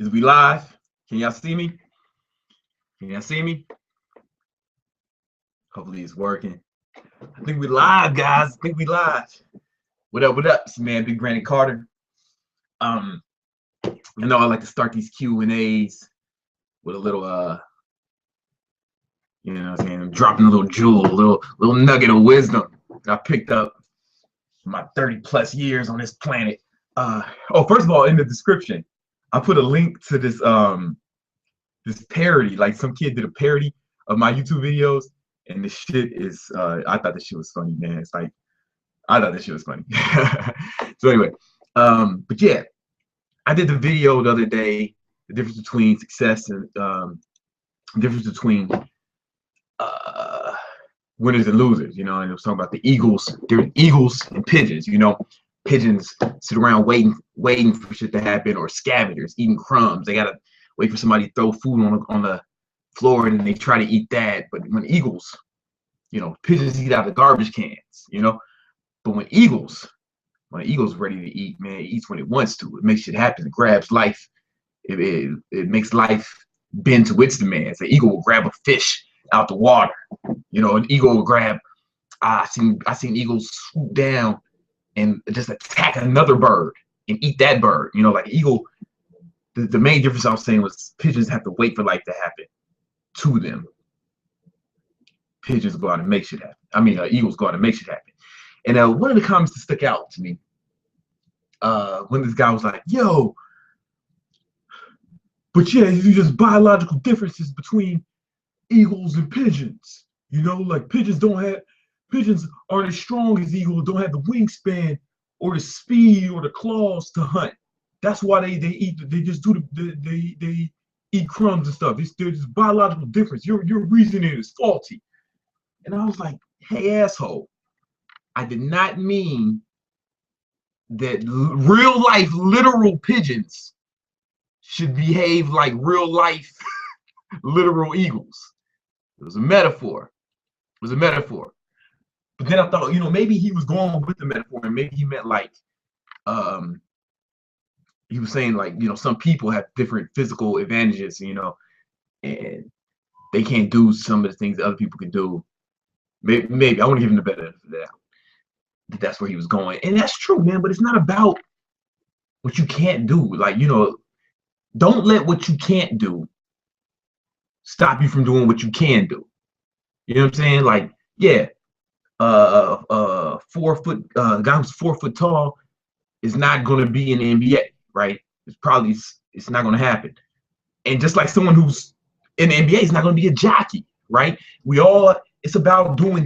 Is we live? Can y'all see me? Can y'all see me? Hopefully it's working. I think we live, guys. I think we live. What up? What up? It's man, Big Granny Carter. I know I like to start these Q&As with a little you know what I'm saying, dropping a little jewel, a little nugget of wisdom I picked up my 30+ years on this planet. Oh, first of all, in the description, I put a link to this this parody. Like some kid did a parody of my YouTube videos, and the shit is I thought this shit was funny, man. It's like I thought this shit was funny. So anyway, but yeah, I did the video the other day, the difference between success and difference between winners and losers, you know, and it was talking about the eagles. There's eagles and pigeons, you know. Pigeons sit around waiting for shit to happen, or scavengers eating crumbs. They gotta wait for somebody to throw food on the floor, and then they try to eat that. But when eagles, you know, pigeons eat out of garbage cans, you know. But when eagles ready to eat, man, it eats when it wants to. It makes shit happen. It grabs life. It makes life bend to its demands. The eagle will grab a fish out the water. You know, an eagle will grab. I seen eagles swoop down and just attack another bird and eat that bird. You know, like eagle. The main difference I was saying was pigeons have to wait for life to happen to them. Pigeons go out and make shit happen. I mean, eagles go out and make shit happen. And one of the comments that stuck out to me, when this guy was like, "Yo, but yeah, these are just biological differences between eagles and pigeons. You know, like pigeons aren't as strong as eagles, don't have the wingspan or the speed or the claws to hunt. That's why they eat crumbs and stuff. There's biological difference. Your reasoning is faulty." And I was like, "Hey, asshole, I did not mean that real life literal pigeons should behave like real life literal eagles. It was a metaphor. It was a metaphor." But then I thought, you know, maybe he was going with the metaphor, and maybe he meant like, he was saying like, you know, some people have different physical advantages, you know, and they can't do some of the things that other people can do. Maybe I want to give him the better of that. That's where he was going, and that's true, man. But it's not about what you can't do. Like, you know, don't let what you can't do stop you from doing what you can do. You know what I'm saying? Like, yeah, 4 foot guy who's 4 foot tall is not going to be in the NBA, right? It's not going to happen. And just like someone who's in the NBA is not going to be a jockey, right? It's about being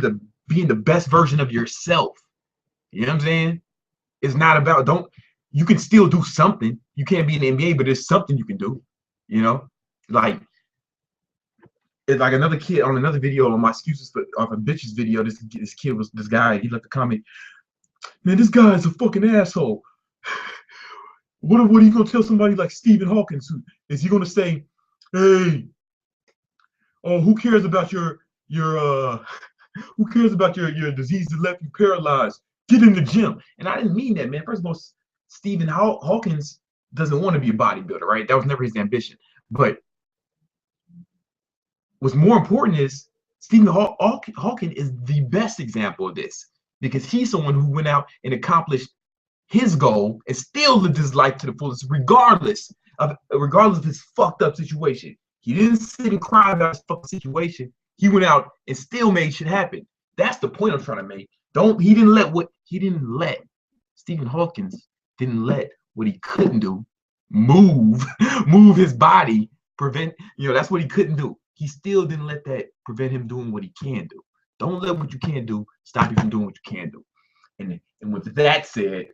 the best version of yourself. You know what I'm saying? It's not about you can still do something. You can't be in the NBA, but there's something you can do. You know, like it's like another kid on another video on my excuses for off a bitches video. This guy, he left a comment, "Man, this guy is a fucking asshole. What are you gonna tell somebody like Stephen Hawking? Is he gonna say, hey, oh, who cares about your who cares about your disease that left you paralyzed? Get in the gym." And I didn't mean that, man. First of all, Stephen Hawkins doesn't want to be a bodybuilder, right? That was never his ambition. But what's more important is Stephen Hawking is the best example of this, because he's someone who went out and accomplished his goal and still lived his life to the fullest, regardless of his fucked up situation. He didn't sit and cry about his fucked situation. He went out and still made shit happen. That's the point I'm trying to make. Stephen Hawkins didn't let what he couldn't do move his body, that's what he couldn't do. He still didn't let that prevent him doing what he can do. Don't let what you can do stop you from doing what you can do. And with that said,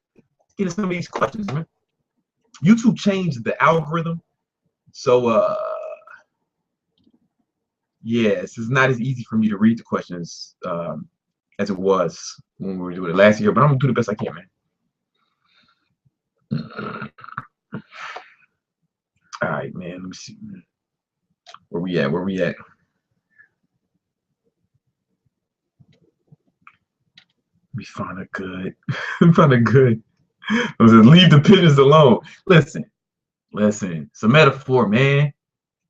get into some of these questions, man. YouTube changed the algorithm, so yes, it's not as easy for me to read the questions as it was when we were doing it last year, but I'm gonna do the best I can, man. All right, man. Let me see. Where we at? We find it good. We find it good. I was like, leave the pigeons alone. Listen, Listen, it's a metaphor, man.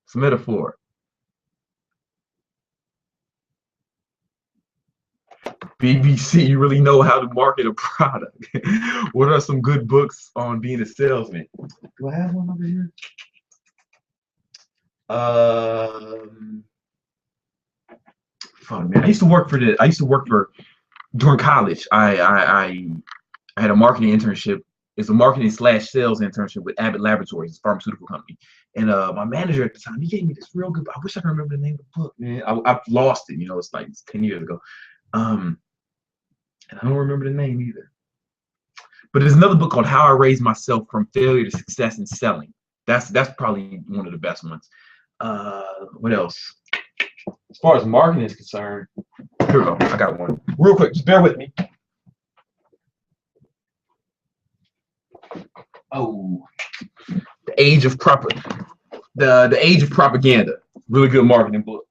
It's a metaphor. BBC, you really know how to market a product. What are some good books on being a salesman? Do I have one over here? Um, Fun man. I used to work for during college. I had a marketing internship. It's a marketing slash sales internship with Abbott Laboratories, a pharmaceutical company. And my manager at the time, he gave me this real good. I wish I could remember the name of the book, man. I've lost it. You know, it's 10 years ago. Um, and I don't remember the name either. But there's another book called How I Raised Myself from Failure to Success in Selling. That's probably one of the best ones. What else? As far as marketing is concerned, here we go. I got one. Real quick, just bear with me. Oh, the Age of Propaganda. Really good marketing book.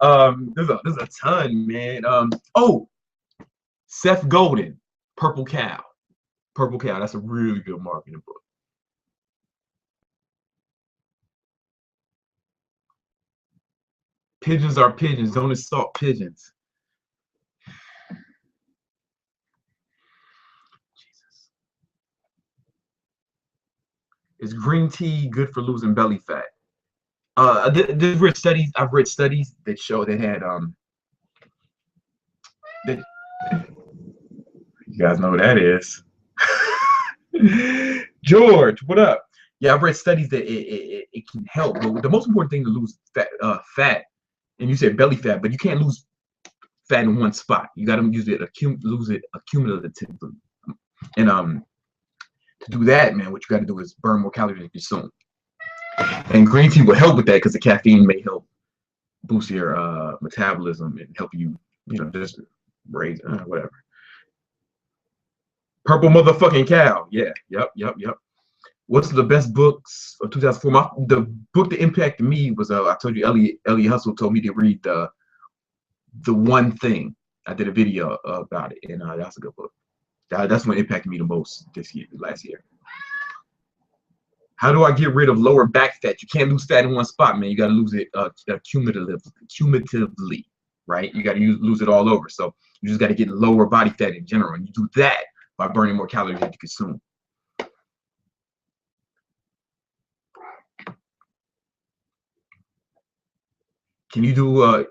There's a ton, man. Seth Godin, Purple Cow. Purple Cow. That's a really good marketing book. Pigeons are pigeons. Don't insult pigeons. Jesus. Is green tea good for losing belly fat? I've read studies that show that had that you guys know what that is. George, what up? Yeah, I've read studies that it can help, but the most important thing to lose fat, and you said belly fat, but you can't lose fat in one spot. You got to lose it accumulatively, and to do that, man, what you got to do is burn more calories than you consume. And green tea will help with that because the caffeine may help boost your metabolism and help you, just raise whatever. Purple motherfucking cow. Yeah. Yep. What's the best books of 2004? The book that impacted me was I told you Elliot Hustle told me to read the One Thing. I did a video about it, and that's a good book. That's what impacted me the most last year. How do I get rid of lower back fat? You can't lose fat in one spot, man. You got to lose it cumulatively, right? You got to lose it all over. So you just got to get lower body fat in general, and you do that by burning more calories than you consume. Can you do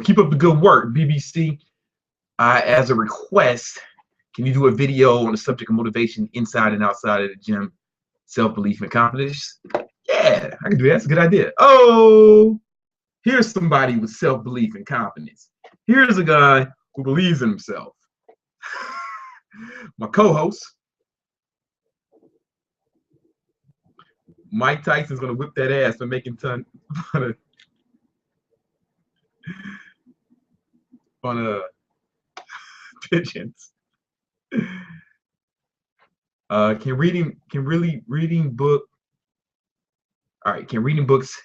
keep up the good work, BBC? As a request, can you do a video on the subject of motivation inside and outside of the gym, self-belief and confidence? Yeah, I can do that. That's a good idea. Oh, here's somebody with self-belief and confidence. Here's a guy who believes in himself. My co-host, Mike Tyson's gonna whip that ass for making ton on pigeons. Can reading books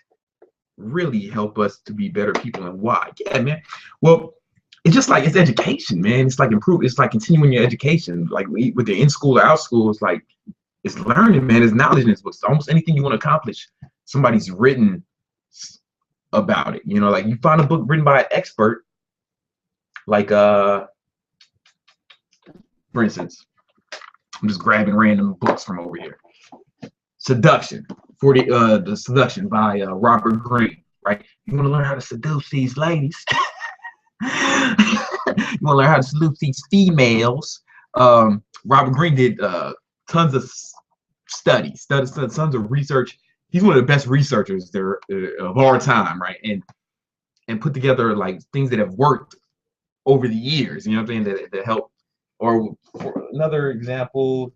really help us to be better people, and why? Yeah, man. Well, it's education, man. It's like continuing your education. Like with the in school or out school, it's learning, man. It's knowledge in this book. Almost anything you want to accomplish, somebody's written about it. Like you find a book written by an expert, like for instance, I'm just grabbing random books from over here. Seduction, the Seduction by Robert Greene, right? You want to learn how to seduce these ladies. You want to learn how to seduce these females. Robert Greene did tons of studies, tons of research. He's one of the best researchers there of our time, right? And put together like things that have worked over the years. You know what I'm saying? That help. Or for another example,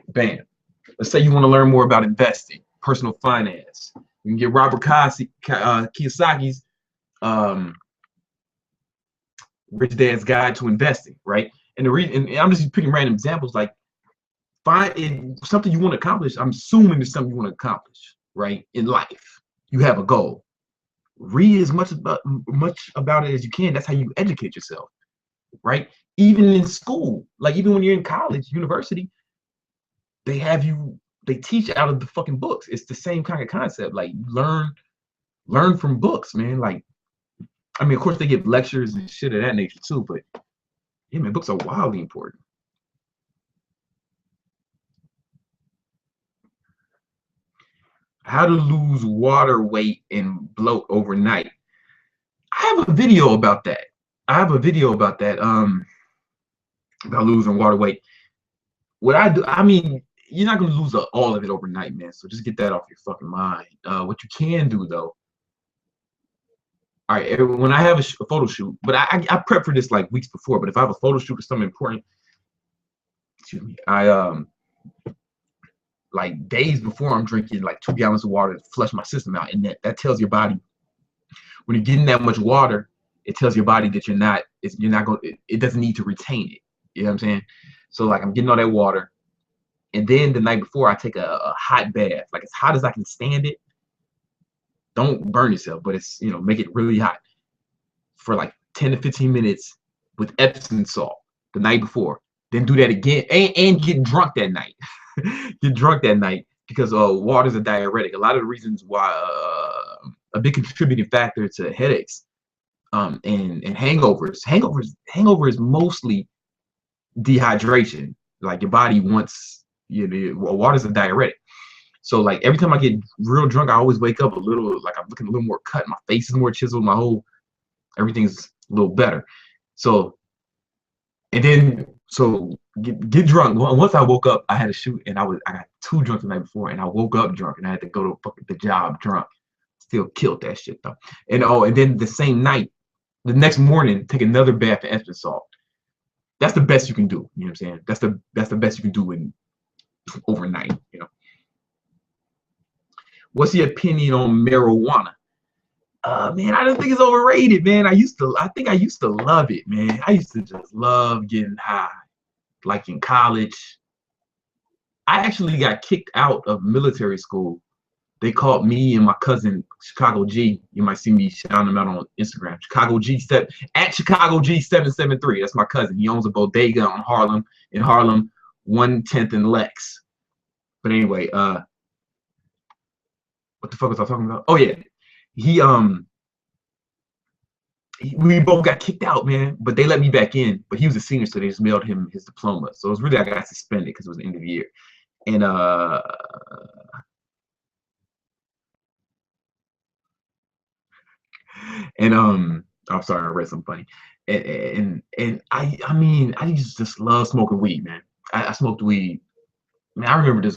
bam. Let's say you want to learn more about investing, personal finance. You can get Robert Kiyosaki's Rich Dad's Guide to Investing, right? And I'm just picking random examples, like find something you want to accomplish. I'm assuming it's something you want to accomplish, right? In life, you have a goal. Read as much about it as you can. That's how you educate yourself, right? even in school, like even when you're in college, university, they have you, they teach out of the fucking books. It's the same kind of concept. Like learn from books, man. Like, I mean, of course they give lectures and shit of that nature too, but yeah, man, books are wildly important. How to lose water weight and bloat overnight. I have a video about that. I have a video about that. About losing water weight. What I do, I mean, you're not gonna lose all of it overnight, man. So just get that off your fucking mind. What you can do though, all right, when I have a photo shoot, but I prep for this like weeks before. But if I have a photo shoot or something important, excuse me, I like days before I'm drinking like 2 gallons of water to flush my system out, and that tells your body when you're getting that much water, it tells your body that you're not going, it doesn't need to retain it. You know what I'm saying? So like I'm getting all that water, and then the night before I take a hot bath, like as hot as I can stand it. Don't burn yourself, but it's, make it really hot for like 10 to 15 minutes with Epsom salt the night before. Then do that again and get drunk that night. Get drunk that night because water is a diuretic. A lot of the reasons why a big contributing factor to headaches and hangover is mostly dehydration. Like your body wants, water is a diuretic. So like every time I get real drunk, I always wake up a little, like I'm looking a little more cut. My face is more chiseled. Everything's a little better. So, and then, so get drunk. Once I woke up, I had to shoot, and I got too drunk the night before, and I woke up drunk, and I had to go to the job drunk. Still killed that shit though. And then the same night, the next morning, take another bath of Epsom salt. That's the best you can do. You know what I'm saying? That's the best you can do in overnight. What's your opinion on marijuana? Man, I don't think it's overrated, man. I think I used to love it, man. I used to just love getting high, like in college. I actually got kicked out of military school. They called me and my cousin Chicago G. You might see me shouting him out on Instagram. Chicago G step at Chicago G 773. That's my cousin. He owns a bodega on Harlem, 110th and Lex. But anyway, what the fuck was I talking about? Oh yeah, he we both got kicked out, man. But they let me back in. But he was a senior, so they just mailed him his diploma. So it was really I got suspended because it was the end of the year. And I'm sorry, I read something funny. And I mean I used to just love smoking weed, man. I smoked weed. Man, I remember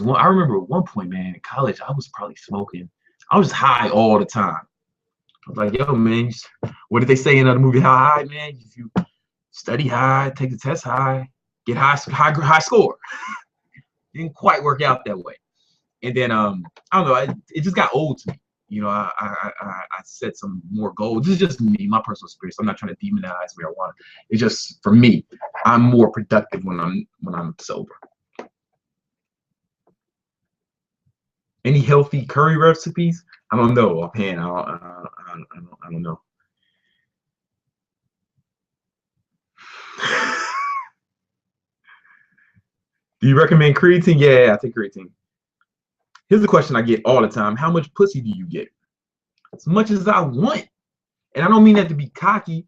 at one point, man, in college, I was probably smoking. I was high all the time. I was like, yo, man, what did they say in the movie How High, man? If you study high, take the test high, get high score. Didn't quite work out that way. And then I don't know, it just got old to me. I set some more goals. This is just me, my personal experience. I'm not trying to demonize marijuana. It's just for me, I'm more productive when I'm sober. Any healthy curry recipes? I don't know offhand. I don't know. Do you recommend creatine? Yeah, I take creatine. Here's the question I get all the time: how much pussy do you get? As much as I want, and I don't mean that to be cocky.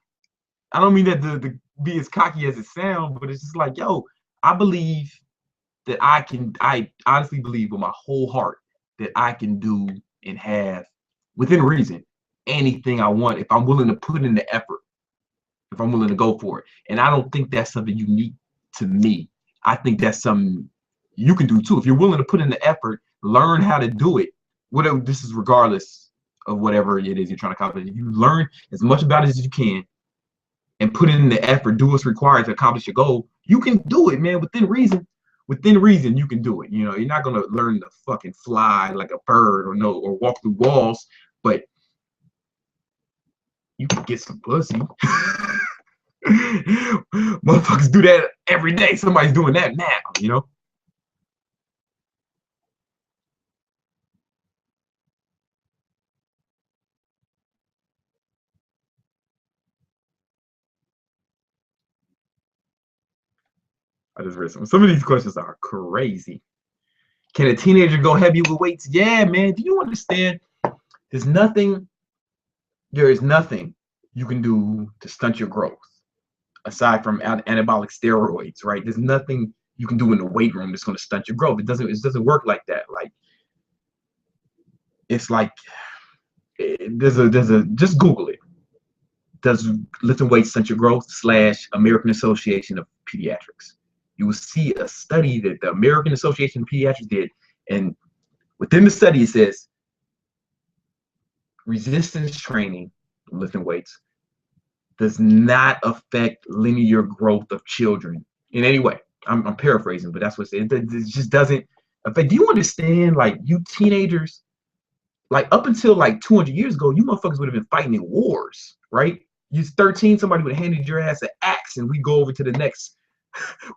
I don't mean that to be as cocky as it sounds, but it's just like, yo, I believe that I honestly believe with my whole heart that I can do and have within reason anything I want if I'm willing to put in the effort, if I'm willing to go for it. And I don't think that's something unique to me. I think that's something you can do too. If you're willing to put in the effort, learn how to do it. Whatever, this is regardless of whatever it is you're trying to accomplish. If you learn as much about it as you can and put in the effort, do what's required to accomplish your goal, you can do it, man. Within reason, you can do it. You're not gonna learn to fucking fly like a bird or walk through walls, but you can get some pussy. Motherfuckers do that every day. Somebody's doing that now. I just read some of these questions are crazy. Can a teenager go heavy with weights? Yeah, man. Do you understand? There's nothing, there is nothing you can do to stunt your growth aside from anabolic steroids, right? There's nothing you can do in the weight room that's going to stunt your growth. It doesn't work like that. Like it's like there's a just Google it. Does lifting weights stunt your growth / American Association of Pediatrics? You will see a study that the American Association of Pediatrics did, and within the study it says resistance training, lifting weights, does not affect linear growth of children in any way. I'm paraphrasing, but that's what it just doesn't affect. Do you understand? Like you teenagers, like up until like 200 years ago, you motherfuckers would have been fighting in wars, right? You're 13, somebody would have handed your ass an axe, and we go over to the next,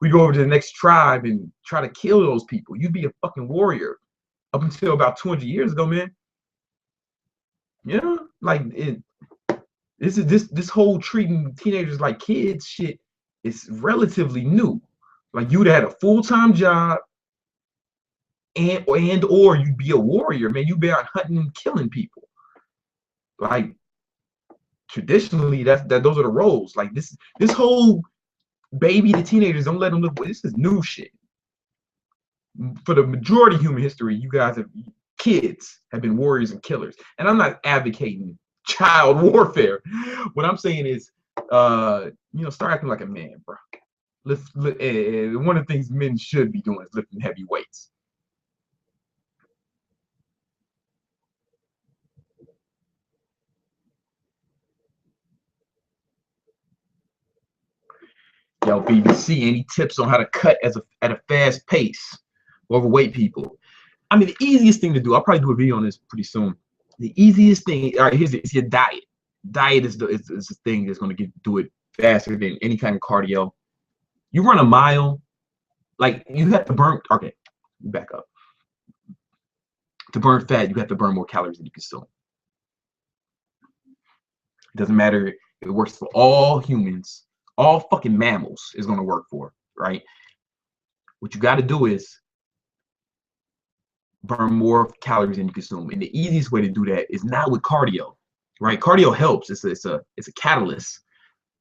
we go over to the next tribe and try to kill those people. You'd be a fucking warrior up until about 200 years ago, man. You know, like this whole treating teenagers like kids shit is relatively new. Like you'd have had a full-time job and or you'd be a warrior, man. You'd be out hunting and killing people. Like traditionally, those are the roles. Like this whole baby to teenagers, don't let them look. This is new shit. For the majority of human history, you guys kids have been warriors and killers. And I'm not advocating child warfare. What I'm saying is, start acting like a man, bro. One of the things men should be doing is lifting heavy weights. Yo, BBC, any tips on how to cut at a fast pace for overweight people? I mean, the easiest thing to do, I'll probably do a video on this pretty soon. The easiest thing, all right, it's your diet. Diet is the thing that's going to do it faster than any kind of cardio. You run a mile, like you have to burn. Okay, back up. To burn fat, you have to burn more calories than you consume. It doesn't matter if it works for all humans, all fucking mammals is going to work for, right? What you got to do is burn more calories than you consume, and the easiest way to do that is not with cardio, right? Cardio helps; it's a catalyst,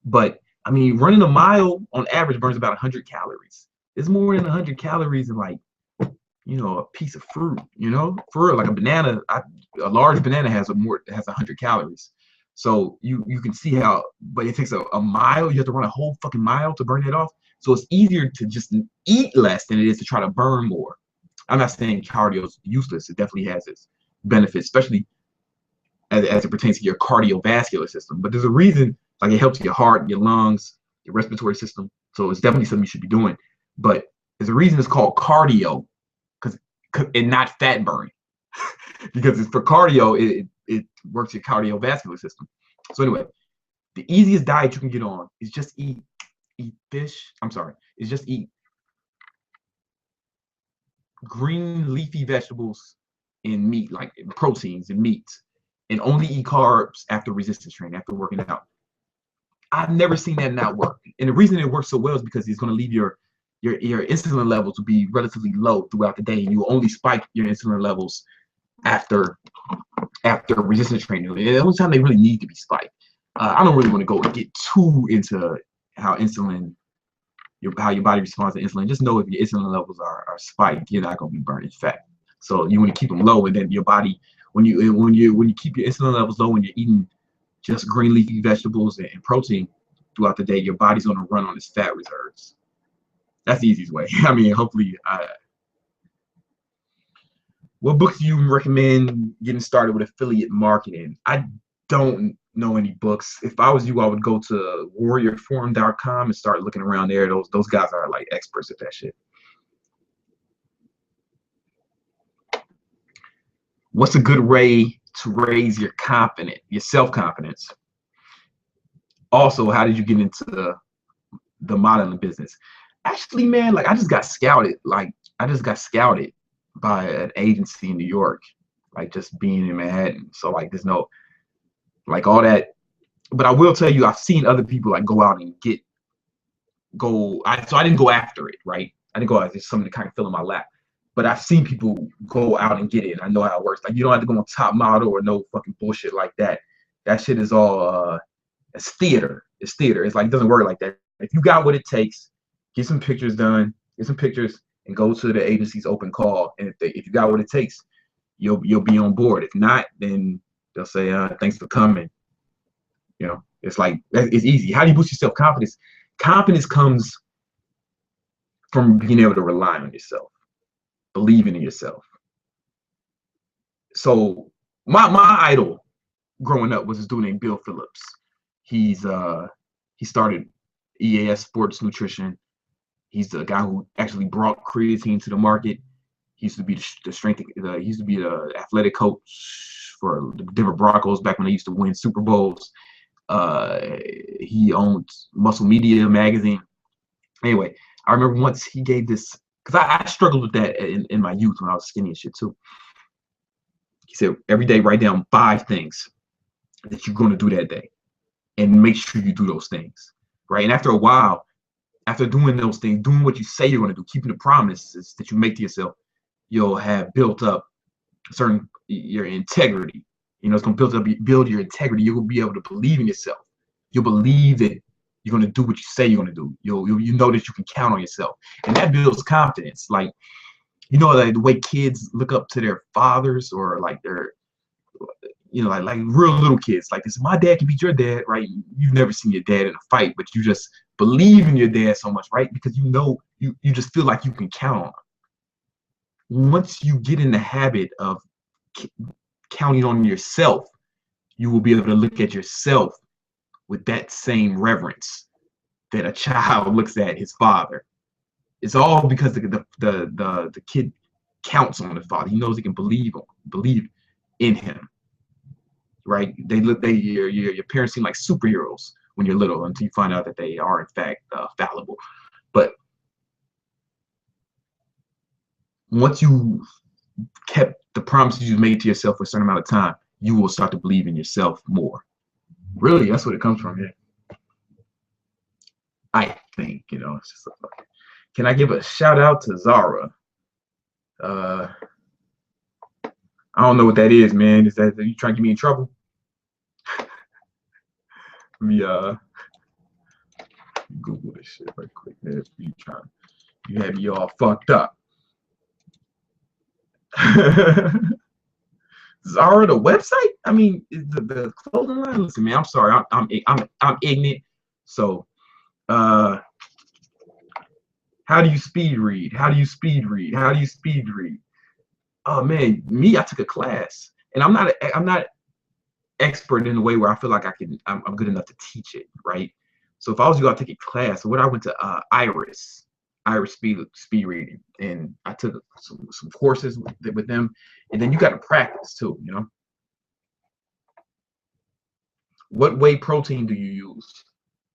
but I mean, running a mile on average burns about 100 calories. It's more than 100 calories in like, a piece of fruit, for real, like a banana. A large banana has 100 calories. So you can see how, but it takes a mile. You have to run a whole fucking mile to burn it off. So it's easier to just eat less than it is to try to burn more. I'm not saying cardio is useless. It definitely has its benefits, especially as it pertains to your cardiovascular system. But there's a reason, like it helps your heart, your lungs, your respiratory system. So it's definitely something you should be doing. But there's a reason it's called cardio, and not fat burning, because it's for cardio. It works your cardiovascular system. So anyway, the easiest diet you can get on is just eat fish. Is just eat green leafy vegetables and meat, like proteins and meats, and only eat carbs after resistance training, after working out. I've never seen that not work. And the reason it works so well is because it's going to leave your insulin levels will be relatively low throughout the day, and you will only spike your insulin levels after resistance training. The only time they really need to be spiked. I don't really want to get too into how your body responds to insulin. Just know if your insulin levels are spiked, you're not going to be burning fat. So you want to keep them low, and then your body, when you keep your insulin levels low, when you're eating just green leafy vegetables and protein throughout the day, your body's going to run on its fat reserves. That's the easiest way. I mean, hopefully. What books do you recommend getting started with affiliate marketing? I don't know any books. If I was you, I would go to warriorforum.com and start looking around there. Those guys are like experts at that shit. What's a good way to raise your self-confidence? Also, how did you get into the modeling business? Actually, man, like I just got scouted by an agency in New York, like just being in Manhattan. So like there's no like all that. But I will tell you, I've seen other people like go out and get so I didn't go after it, right? I didn't go as just something to kind of fill in my lap. But I've seen people go out and get it. I know how it works. Like, you don't have to go on Top Model or no fucking bullshit like that. That shit is all it's theater. It's theater. It's like, it doesn't work like that. If you got what it takes, get some pictures done, get some pictures, and go to the agency's open call. And if you got what it takes, you'll be on board. If not, then they'll say, thanks for coming. You know, it's like, it's easy. How do you boost your self-confidence? Confidence comes from being able to rely on yourself, believing in yourself. So my idol growing up was this dude named Bill Phillips. He started EAS Sports Nutrition. He's the guy who actually brought creatine to the market. He used to be the strength. He used to be the athletic coach for the Denver Broncos back when they used to win Super Bowls. He owned Muscle Media magazine. Anyway, I remember once he gave this, because I struggled with that in my youth when I was skinny and shit too. He said, every day write down 5 things that you're going to do that day and make sure you do those things, right? And after a while, after doing those things, doing what you say you're going to do, keeping the promises that you make to yourself, you'll have built up your integrity. You know, it's going to build your integrity. You'll be able to believe in yourself. You'll believe that you're going to do what you say you're going to do. You know that you can count on yourself, and that builds confidence. Like, you know, like the way kids look up to their fathers, or like their, you know, like real little kids. Like this, my dad can beat your dad, right? You've never seen your dad in a fight, but you just believe in your dad so much, right? Because you know, you just feel like you can count on him. Once you get in the habit of counting on yourself, you will be able to look at yourself with that same reverence that a child looks at his father. It's all because the kid counts on the father. He knows he can believe in him, right? Your parents seem like superheroes when you're little until you find out that they are in fact fallible. But once you kept the promises you made to yourself for a certain amount of time, you will start to believe in yourself more. Really, that's what it comes from here. I think, you know, it's just like, can I give a shout out to Zara? I don't know what that is, man. Is that, are you trying to get me in trouble? Let me Google this shit right quick. You have you all fucked up. Zara, the website? I mean, is the clothing line? Listen, man, I'm sorry. I'm ignorant. So, how do you speed read? How do you speed read? How do you speed read? Oh man, I took a class, and I'm not expert in a way where I feel like I'm good enough to teach it, right? So if I was you, I'd take a class. So what I went to Iris speed reading, and I took some courses with them, and then you got to practice too, you know. What whey protein do you use?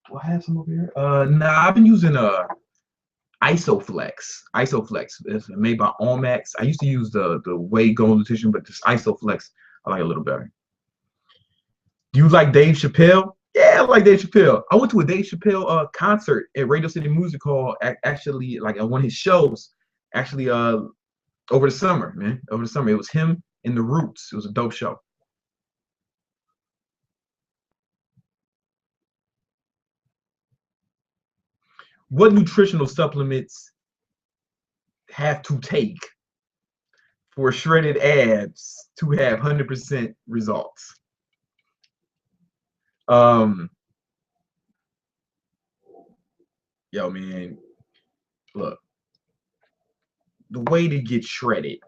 Do I have some over here? Nah, I've been using Isoflex. It's made by Allmax. I used to use the Whey Gold Nutrition, but this Isoflex I like a little better. Do you like Dave Chappelle? Yeah, I like Dave Chappelle. I went to a Dave Chappelle concert at Radio City Music Hall, actually, like at one of his shows, actually over the summer, man. Over the summer. It was him and the Roots. It was a dope show. What nutritional supplements have to take for shredded abs to have 100% results? Yo, man, look, the way to get shredded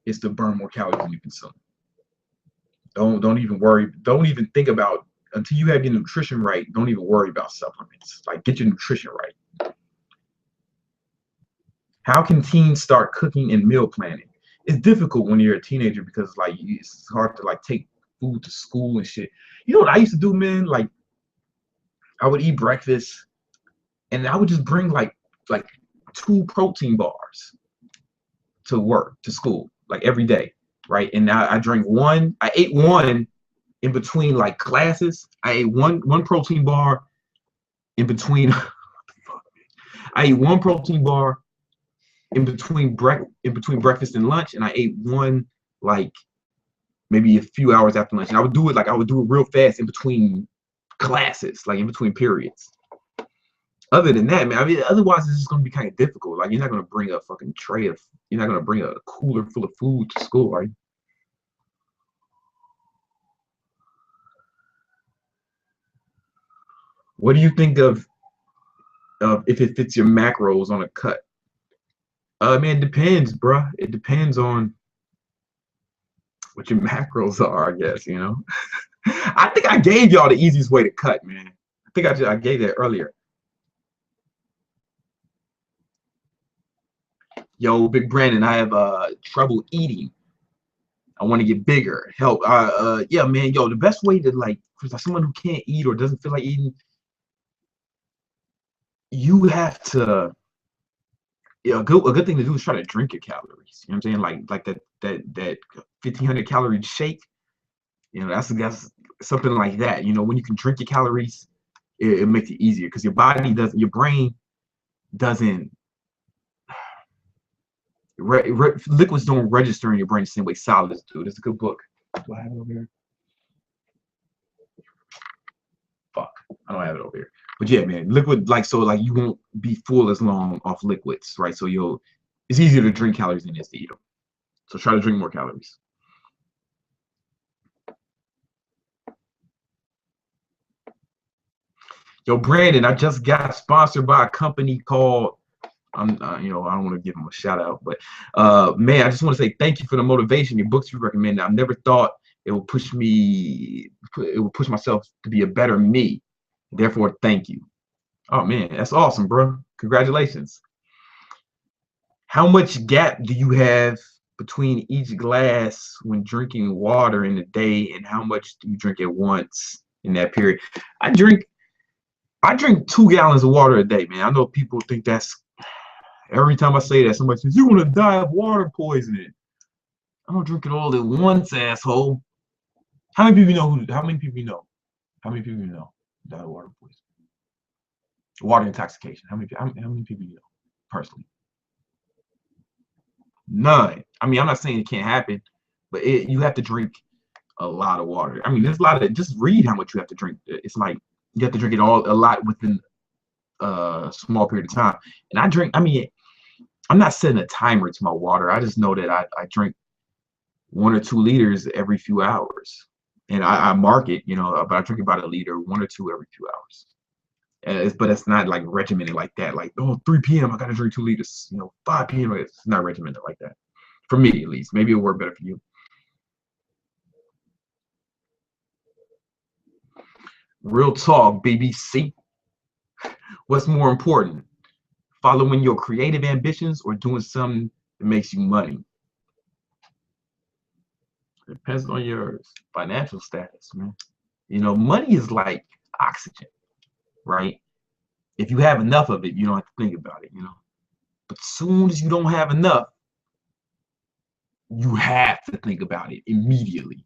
is to burn more calories than you consume. Don't even worry. Don't even think about, until you have your nutrition right. Don't even worry about supplements. Like, get your nutrition right. How can teens start cooking and meal planning? It's difficult when you're a teenager because like it's hard to like take food to school and shit. You know what I used to do, man? Like, I would eat breakfast and I would just bring like 2 protein bars to work, to school, like every day, right? And I drank one. I ate one in between like classes. I ate one protein bar in between. What the fuck, man? I ate one protein bar in between breakfast and lunch, and I ate one like maybe a few hours after lunch. And I would do it real fast in between classes, like in between periods. Other than that, man, I mean, otherwise it's just gonna be kind of difficult. Like you're not gonna bring a fucking you're not gonna bring a cooler full of food to school, right? What do you think of if it fits your macros on a cut? Man, it depends, bruh. It depends on what your macros are, I guess, you know. I think I gave y'all the easiest way to cut, man. I think I gave that earlier. Yo, Big Brandon, I have trouble eating. I want to get bigger. Help. Yeah, man, yo, the best way to like for someone who can't eat or doesn't feel like eating, you have to yeah, a good thing to do is try to drink your calories. You know what I'm saying? Like that 1,500 calorie shake. You know, that's something like that. You know, when you can drink your calories, it makes it easier because your brain doesn't, liquids don't register in your brain the same way solids do. It's a good book. Do I have it over here? Fuck, I don't have it over here. But yeah, man, liquid like you won't be full as long off liquids, right? So it's easier to drink calories than it is to eat them. So try to drink more calories. Yo, Brandon, I just got sponsored by a company called you know, I don't want to give them a shout out, but man, I just want to say thank you for the motivation. Your books you recommend. I never thought it would push myself to be a better me. Therefore, thank you. Oh man, that's awesome, bro. Congratulations. How much gap do you have between each glass when drinking water in a day, and how much do you drink at once in that period? I drink 2 gallons of water a day, man. I know people think that's every time I say that, somebody says, "You're gonna die of water poisoning." I don't drink it all at once, asshole. How many people you know? How many people you know? How many people you know die of water poisoning? Water intoxication. How many people you know personally? None. I mean, I'm not saying it can't happen, but you have to drink a lot of water. I mean, there's a lot of just read how much you have to drink. It's like you have to drink it all a lot within a small period of time. And I drink. I mean, I'm not setting a timer to my water. I just know that I drink 1 or 2 liters every few hours, and I mark it, you know, but I drink about a liter, 1 or 2 every few hours. But it's not like regimented like that. Like, oh, 3 p.m. I gotta drink 2 liters. You know, 5 p.m. It's not regimented like that. For me, at least. Maybe it'll work better for you. Real talk, BBC. What's more important, following your creative ambitions or doing something that makes you money? It depends on your financial status, man. You know, money is like oxygen, right? If you have enough of it, you don't have to think about it, you know. But soon as you don't have enough, you have to think about it immediately.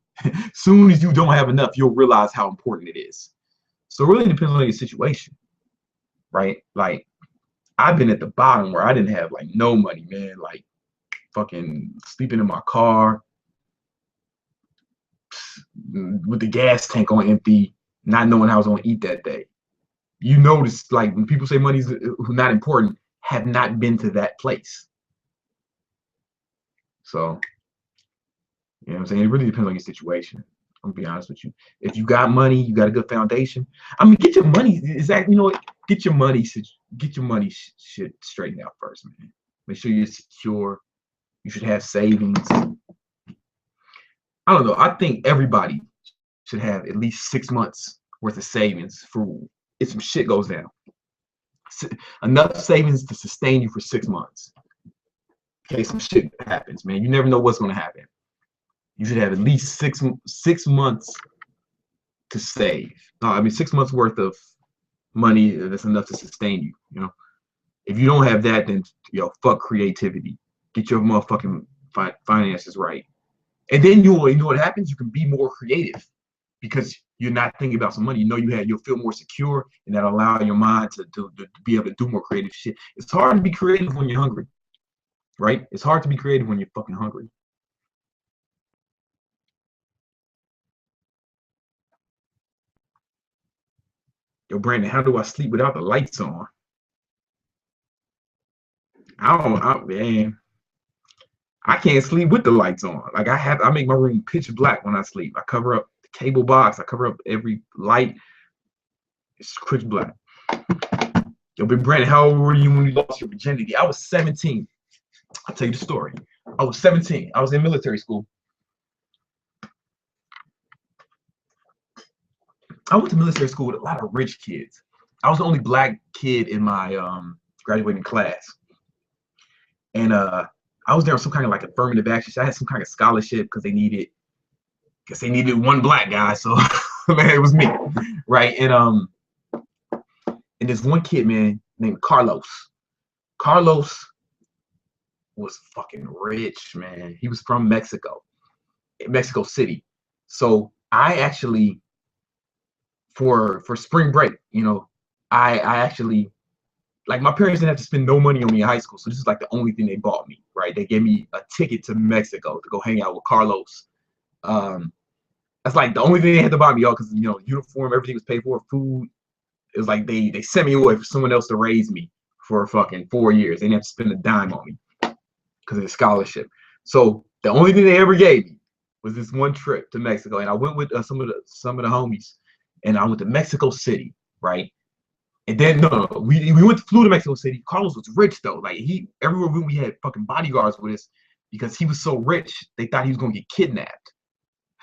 Soon as you don't have enough, you'll realize how important it is. So it really depends on your situation, right? Like I've been at the bottom where I didn't have like no money, man. Like fucking sleeping in my car with the gas tank on empty, not knowing how I was gonna eat that day. You notice, like when people say money's not important, have not been to that place. So you know what I'm saying? It really depends on your situation. I'm gonna be honest with you. If you got money, you got a good foundation. I mean, get your money. Exactly. You know what? Get your money shit straightened out first, man. Make sure you're secure. You should have savings. I don't know. I think everybody should have at least 6 months worth of savings for if some shit goes down. Enough savings to sustain you for 6 months. In case some shit happens, man. You never know what's gonna happen. You should have at least six months to save. I mean, 6 months worth of money that's enough to sustain you. You know, if you don't have that, then fuck creativity. Get your motherfucking finances right, and then you know what happens. You can be more creative because you're not thinking about some money. You know, you'll feel more secure, and that'll allow your mind to be able to do more creative shit. It's hard to be creative when you're hungry, right? It's hard to be creative when you're fucking hungry. Yo, Brandon, how do I sleep without the lights on? Man, I can't sleep with the lights on. Like I make my room pitch black when I sleep. I cover up the cable box. I cover up every light. It's pitch black. Yo, Big Brandon, how old were you when you lost your virginity? I was 17. I'll tell you the story. I was 17. I was in military school. I went to military school with a lot of rich kids. I was the only black kid in my graduating class. And I was there on some kind of like affirmative action. So I had some kind of scholarship because they needed one black guy. So man, it was me. Right. And this one kid, man, named Carlos. Carlos was fucking rich, man. He was from Mexico City. So I actually for spring break, you know, I actually, like, my parents didn't have to spend no money on me in high school, so this is like the only thing they bought me, right? They gave me a ticket to Mexico to go hang out with Carlos. That's like the only thing they had to buy me, y'all, because, you know, uniform, everything was paid for, food. It was like they sent me away for someone else to raise me for fucking 4 years. They didn't have to spend a dime on me because of the scholarship. So the only thing they ever gave me was this one trip to Mexico, and I went with some of the homies, and I went to Mexico City, right? And then we flew to Mexico City. Carlos was rich though. Like, everywhere we had fucking bodyguards with us because he was so rich. They thought he was gonna get kidnapped.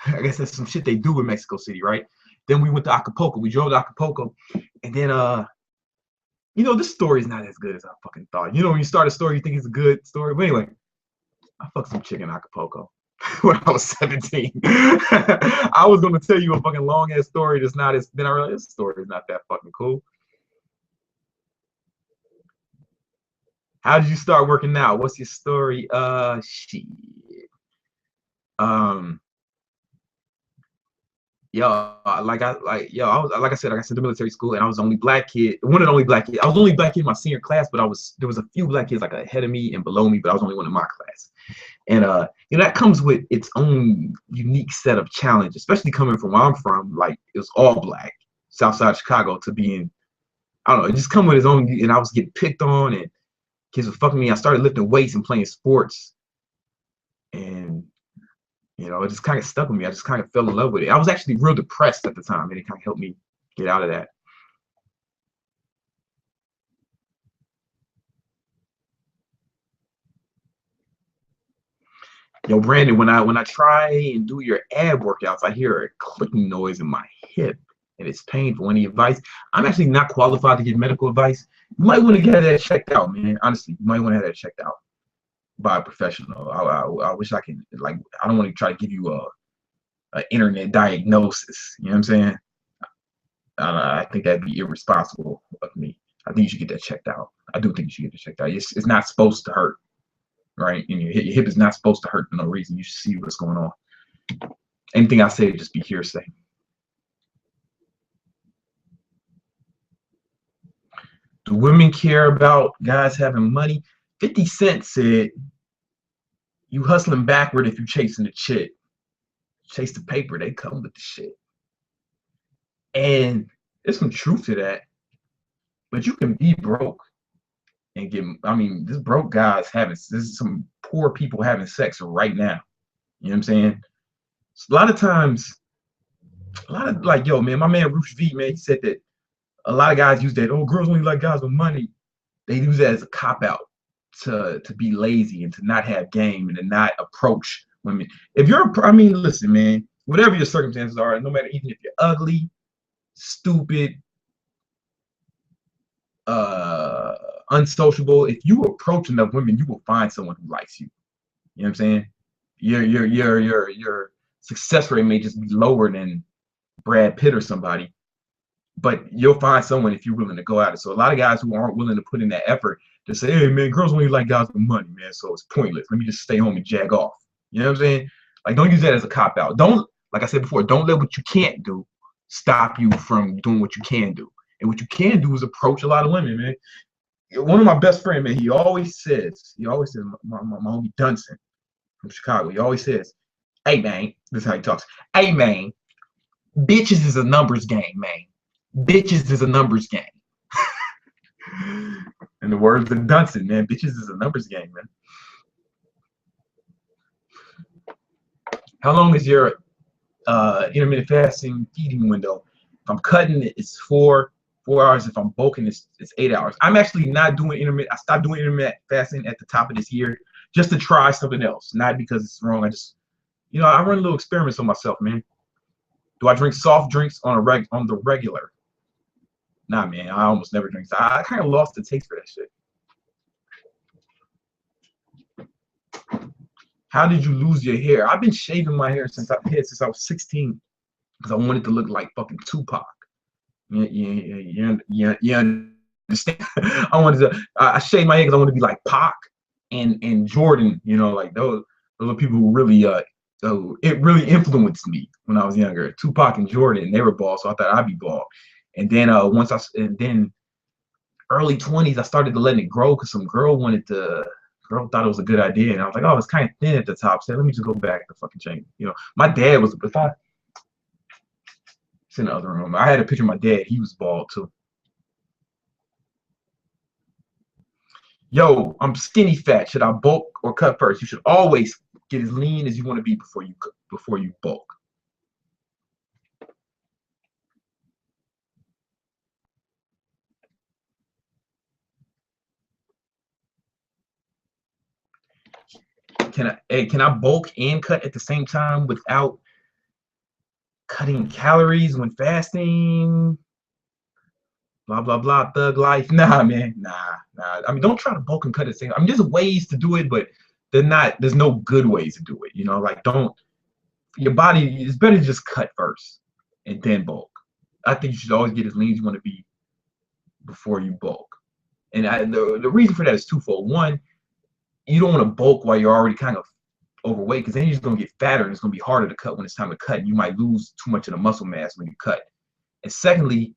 I guess that's some shit they do in Mexico City, right? Then we went to Acapulco. We drove to Acapulco, and then you know, this story is not as good as I fucking thought. You know, when you start a story, you think it's a good story. But anyway, I fucked some chick in Acapulco when I was 17. I was gonna tell you a fucking long ass story that's not as. Then I realized this story is not that fucking cool. How did you start working out? What's your story? Shit. Um, like I said, to military school, and I was the only black kid, one of the only black kids. I was the only black kid in my senior class, but there was a few black kids like ahead of me and below me, but I was the only one in my class. And you know, that comes with its own unique set of challenges, especially coming from where I'm from. Like, it was all black, South Side Chicago, to being, I don't know, it just come with its own. And I was getting picked on, and kids were fucking me. I started lifting weights and playing sports, and you know, it just kind of stuck with me. I just kind of fell in love with it. I was actually real depressed at the time, and it kind of helped me get out of that. Yo, Brandon, when I try and do your ab workouts, I hear a clicking noise in my hip, and it's painful. Any advice? I'm actually not qualified to give medical advice. You might want to get that checked out, man. Honestly, you might want to have that checked out by a professional. I wish I could, like, I don't want to try to give you a internet diagnosis. You know what I'm saying? I think that'd be irresponsible of me. I think you should get that checked out. I do think you should get that checked out. It's not supposed to hurt, right? And your hip is not supposed to hurt for no reason. You should see what's going on. Anything I say, just be hearsay. Do women care about guys having money? 50 Cent said, you hustling backward if you chasing the chick. Chase the paper, they come with the shit. And there's some truth to that. But you can be broke and get, I mean, this broke guy's this is some poor people having sex right now. You know what I'm saying? A lot of times, like, yo, man, my man Roosh V, man, he said that a lot of guys use that, oh, girls only like guys with money. They use that as a cop-out to be lazy and to not have game and to not approach women. If you're, I mean, listen, man, whatever your circumstances are, no matter, even if you're ugly, stupid, unsociable, if you approach enough women, you will find someone who likes you. You know what I'm saying? Your success rate may just be lower than Brad Pitt or somebody, but you'll find someone if you're willing to go at it. So a lot of guys who aren't willing to put in that effort to say, hey, man, girls only like guys with money, man, so it's pointless. Let me just stay home and jag off. You know what I'm saying? Like, don't use that as a cop-out. Don't, like I said before, don't let what you can't do stop you from doing what you can do. And what you can do is approach a lot of women, man. One of my best friends, man, he always says, my homie Dunson from Chicago, he always says, hey, man, this is how he talks. Hey, man, bitches is a numbers game, man. Bitches is a numbers game. In the words of Dunson, man, bitches is a numbers game, man. How long is your intermittent fasting feeding window? If I'm cutting it, it's 4 hours. If I'm bulking, it's 8 hours. I'm actually not doing intermittent. I stopped doing intermittent fasting at the top of this year just to try something else, not because it's wrong. I just, I run little experiments on myself, man. Do I drink soft drinks on the regular? Nah, man, I almost never drink. I kind of lost the taste for that shit. How did you lose your hair? I've been shaving my hair since I was 16 because I wanted to look like fucking Tupac. You understand? I shaved my head because I wanted to be like Pac and Jordan. Like those are people who really it really influenced me when I was younger. Tupac and Jordan, they were bald, so I thought I'd be bald. And then then early 20s, I started to let it grow because some girl thought it was a good idea, and I was like, oh, it's kind of thin at the top, so let me just go back to fucking change. My dad was, it's in the other room. I had a picture of my dad. He was bald too. Yo, I'm skinny fat. Should I bulk or cut first? You should always get as lean as you want to be before you bulk. Can I bulk and cut at the same time without cutting calories when fasting? Blah blah blah, thug life. Nah, man, nah. I mean, don't try to bulk and cut at the same. I mean, there's ways to do it, but there's no good ways to do it. Like your body, it's better to just cut first and then bulk. I think you should always get as lean as you want to be before you bulk. And the reason for that is twofold. One, you don't want to bulk while you're already kind of overweight, because then you're just going to get fatter and it's going to be harder to cut when it's time to cut. And you might lose too much of the muscle mass when you cut. And secondly,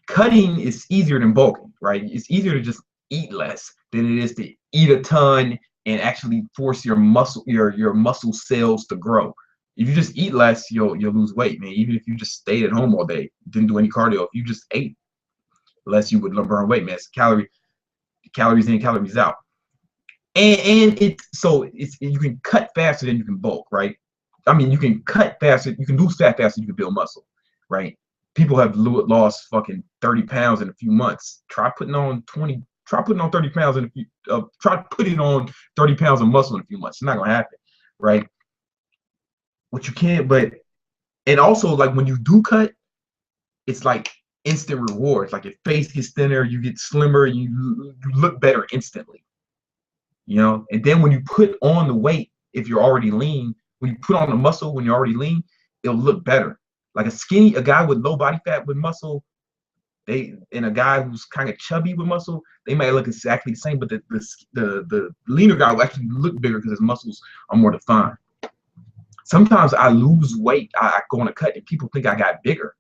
cutting is easier than bulking, right? It's easier to just eat less than it is to eat a ton and actually force your muscle cells to grow. If you just eat less, you'll lose weight, man. Even if you just stayed at home all day, didn't do any cardio, if you just ate less, you would burn weight, man. It's calories in, calories out. And you can cut faster than you can bulk, right? I mean, you can cut faster, you can lose fat faster, you can build muscle, right? People have lost fucking 30 pounds in a few months. Try putting on 30 pounds try putting on 30 pounds of muscle in a few months. It's not gonna happen, right? What you can't, and also, like, when you do cut, it's like instant rewards. Like, your face gets thinner, you get slimmer, you look better instantly. And then when you put on the weight, if you're already lean, when you put on the muscle when you're already lean, it'll look better. Like a guy with low body fat with muscle, and a guy who's kind of chubby with muscle, they might look exactly the same, but the leaner guy will actually look bigger because his muscles are more defined. Sometimes I lose weight, I go on a cut, and people think I got bigger,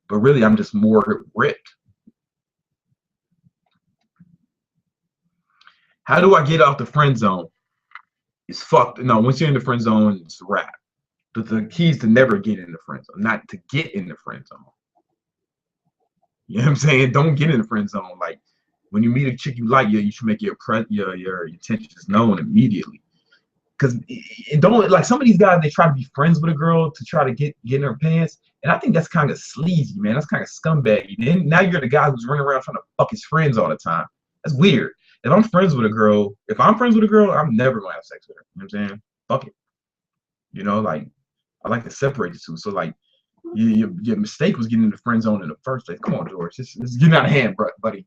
but really I'm just more ripped. How do I get out the friend zone? It's fucked. No, once you're in the friend zone, it's a wrap. But the key is to never get in the friend zone, not to get in the friend zone. You know what I'm saying? Don't get in the friend zone. Like, when you meet a chick you like, you should make your intentions known immediately. Because don't, like, some of these guys, they try to be friends with a girl to try to get in her pants, and I think that's kind of sleazy, man. That's kind of scumbaggy. Then now you're the guy who's running around trying to fuck his friends all the time. That's weird. If I'm friends with a girl, I'm never gonna have sex with her. You know what I'm saying? Fuck it. Like, I like to separate the two. So, like, your mistake was getting in the friend zone in the first place. Come on, George. This is getting out of hand, buddy.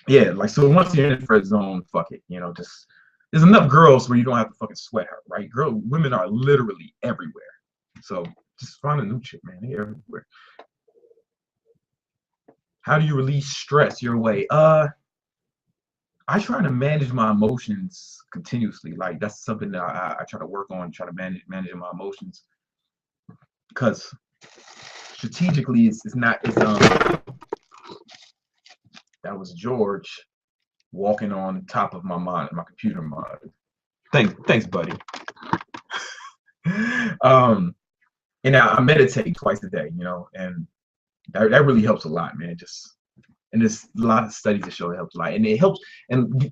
Yeah, like, so once you're in the friend zone, fuck it. Just, there's enough girls where you don't have to fucking sweat her, right? Women are literally everywhere. So just find a new chick, man. They're everywhere. How do you release stress your way? I try to manage my emotions continuously. Like that's something that I try to work on, try to managing my emotions because strategically it's not it's that was George walking on top of my computer monitor. Thanks, buddy. And I meditate twice a day, and that really helps a lot, man. And there's a lot of studies that show it helps a lot, and it helps. And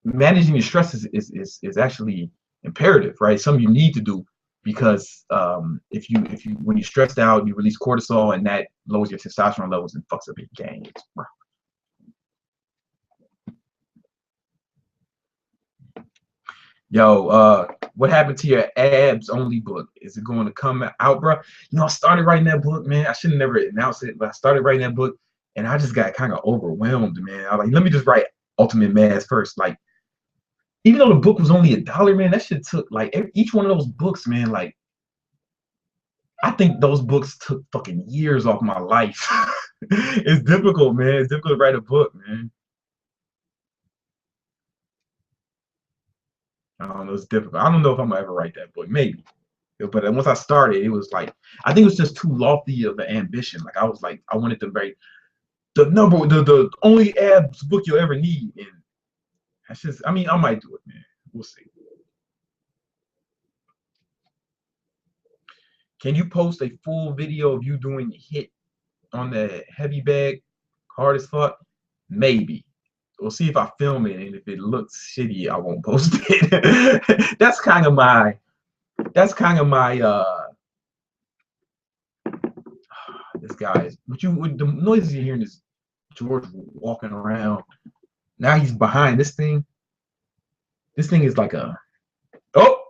managing your stress is actually imperative, right? Something you need to do because if you when you're stressed out, you release cortisol, and that lowers your testosterone levels and fucks up your gains, bro. Yo, what happened to your abs only book? Is it going to come out, bro? I started writing that book, man. I should have never announced it, but I started writing that book, and I just got kind of overwhelmed, man. I was like, let me just write Ultimate Mass first. Like, even though the book was only $1, man, that shit took like each one of those books, man. Like, I think those books took fucking years off my life. It's difficult, man. It's difficult to write a book, man. I don't know. It's difficult. I don't know if I'm gonna ever write that book. Maybe. But once I started, it was like I think it was just too lofty of an ambition. Like I was like, I wanted to write the only abs book you'll ever need. And that's just, I mean, I might do it, man. We'll see. Can you post a full video of you doing hit on the heavy bag, hard as fuck? Maybe. We'll see if I film it, and if it looks shitty, I won't post it. That's kind of my this guy is with the noises you're hearing is George walking around. Now he's behind this thing. This thing is like a oh.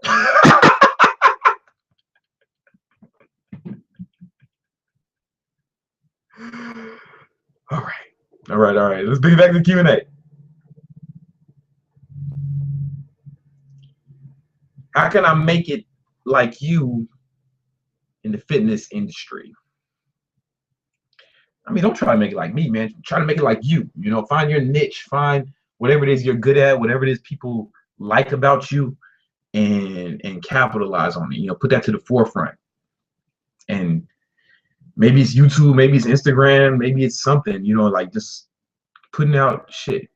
All right. Let's bring it back to the Q&A. How can I make it like you in the fitness industry? I mean, don't try to make it like me, man. Try to make it like you. Find your niche, find whatever it is you're good at, whatever it is people like about you, and capitalize on it. Put that to the forefront. And maybe it's YouTube, maybe it's Instagram, maybe it's something. Like just putting out shit.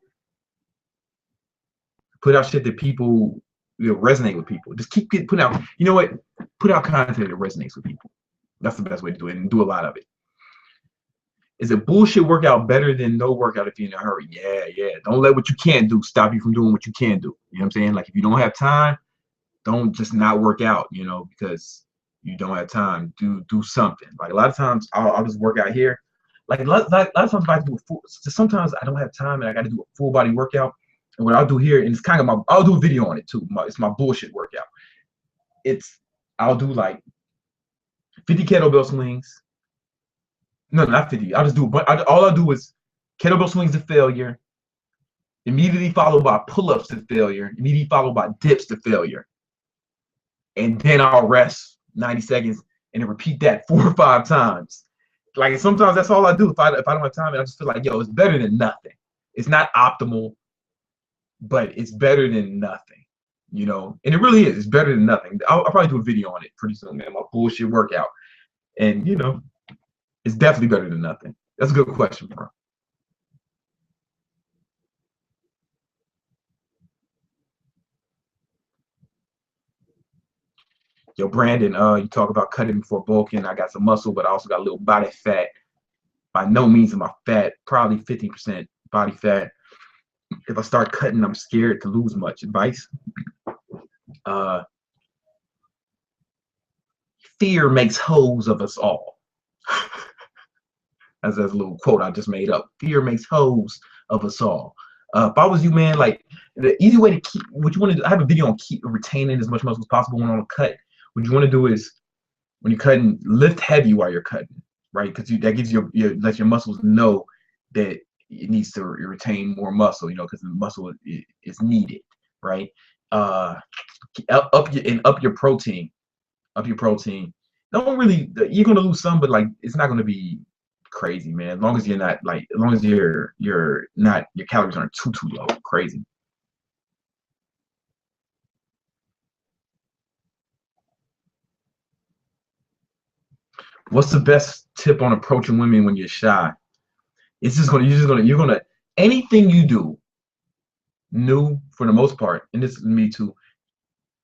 Put out shit that people resonate with people. Just keep putting out. You know what? Put out content that resonates with people. That's the best way to do it, and do a lot of it. Is a bullshit workout better than no workout if you're in a hurry? Yeah. Don't let what you can't do stop you from doing what you can do. You know what I'm saying? Like if you don't have time, don't just not work out, because you don't have time. Do something. Like a lot of times I'll just work out here. Like a lot of times I do sometimes I don't have time and I got to do a full body workout. And what I'll do here, and it's kind of I'll do a video on it too. It's my bullshit workout. I'll do like 50 kettlebell swings. No, not 50. I'll just do, but all I do is kettlebell swings to failure, immediately followed by pull-ups to failure, immediately followed by dips to failure. And then I'll rest 90 seconds and then repeat that 4 or 5 times. Like sometimes that's all I do if I don't have time, and I just feel like, yo, it's better than nothing. It's not optimal, but it's better than nothing, and it really is. It's better than nothing. I'll probably do a video on it pretty soon, man. My bullshit workout, and it's definitely better than nothing. That's a good question, bro. Yo, Brandon, you talk about cutting before bulking. I got some muscle, but I also got a little body fat. By no means am I fat, probably 50% body fat. If I start cutting, I'm scared to lose much. Advice? Fear makes hoes of us all. That's a little quote I just made up. Fear makes hoes of us all. If I was you, man, like the easy way to keep what you want to do, I have a video on keep retaining as much muscle as possible when on a cut. What you want to do is when you're cutting, lift heavy while you're cutting, right? Because that gives lets your muscles know that it needs to retain more muscle, because the muscle is needed, right? Up your protein. Don't really, you're gonna lose some, but like it's not gonna be crazy, man. As long as you're not like, as long as you're not, your calories aren't too low. Crazy. What's the best tip on approaching women when you're shy? It's just gonna, you're gonna, anything you do new for the most part, and this is me too,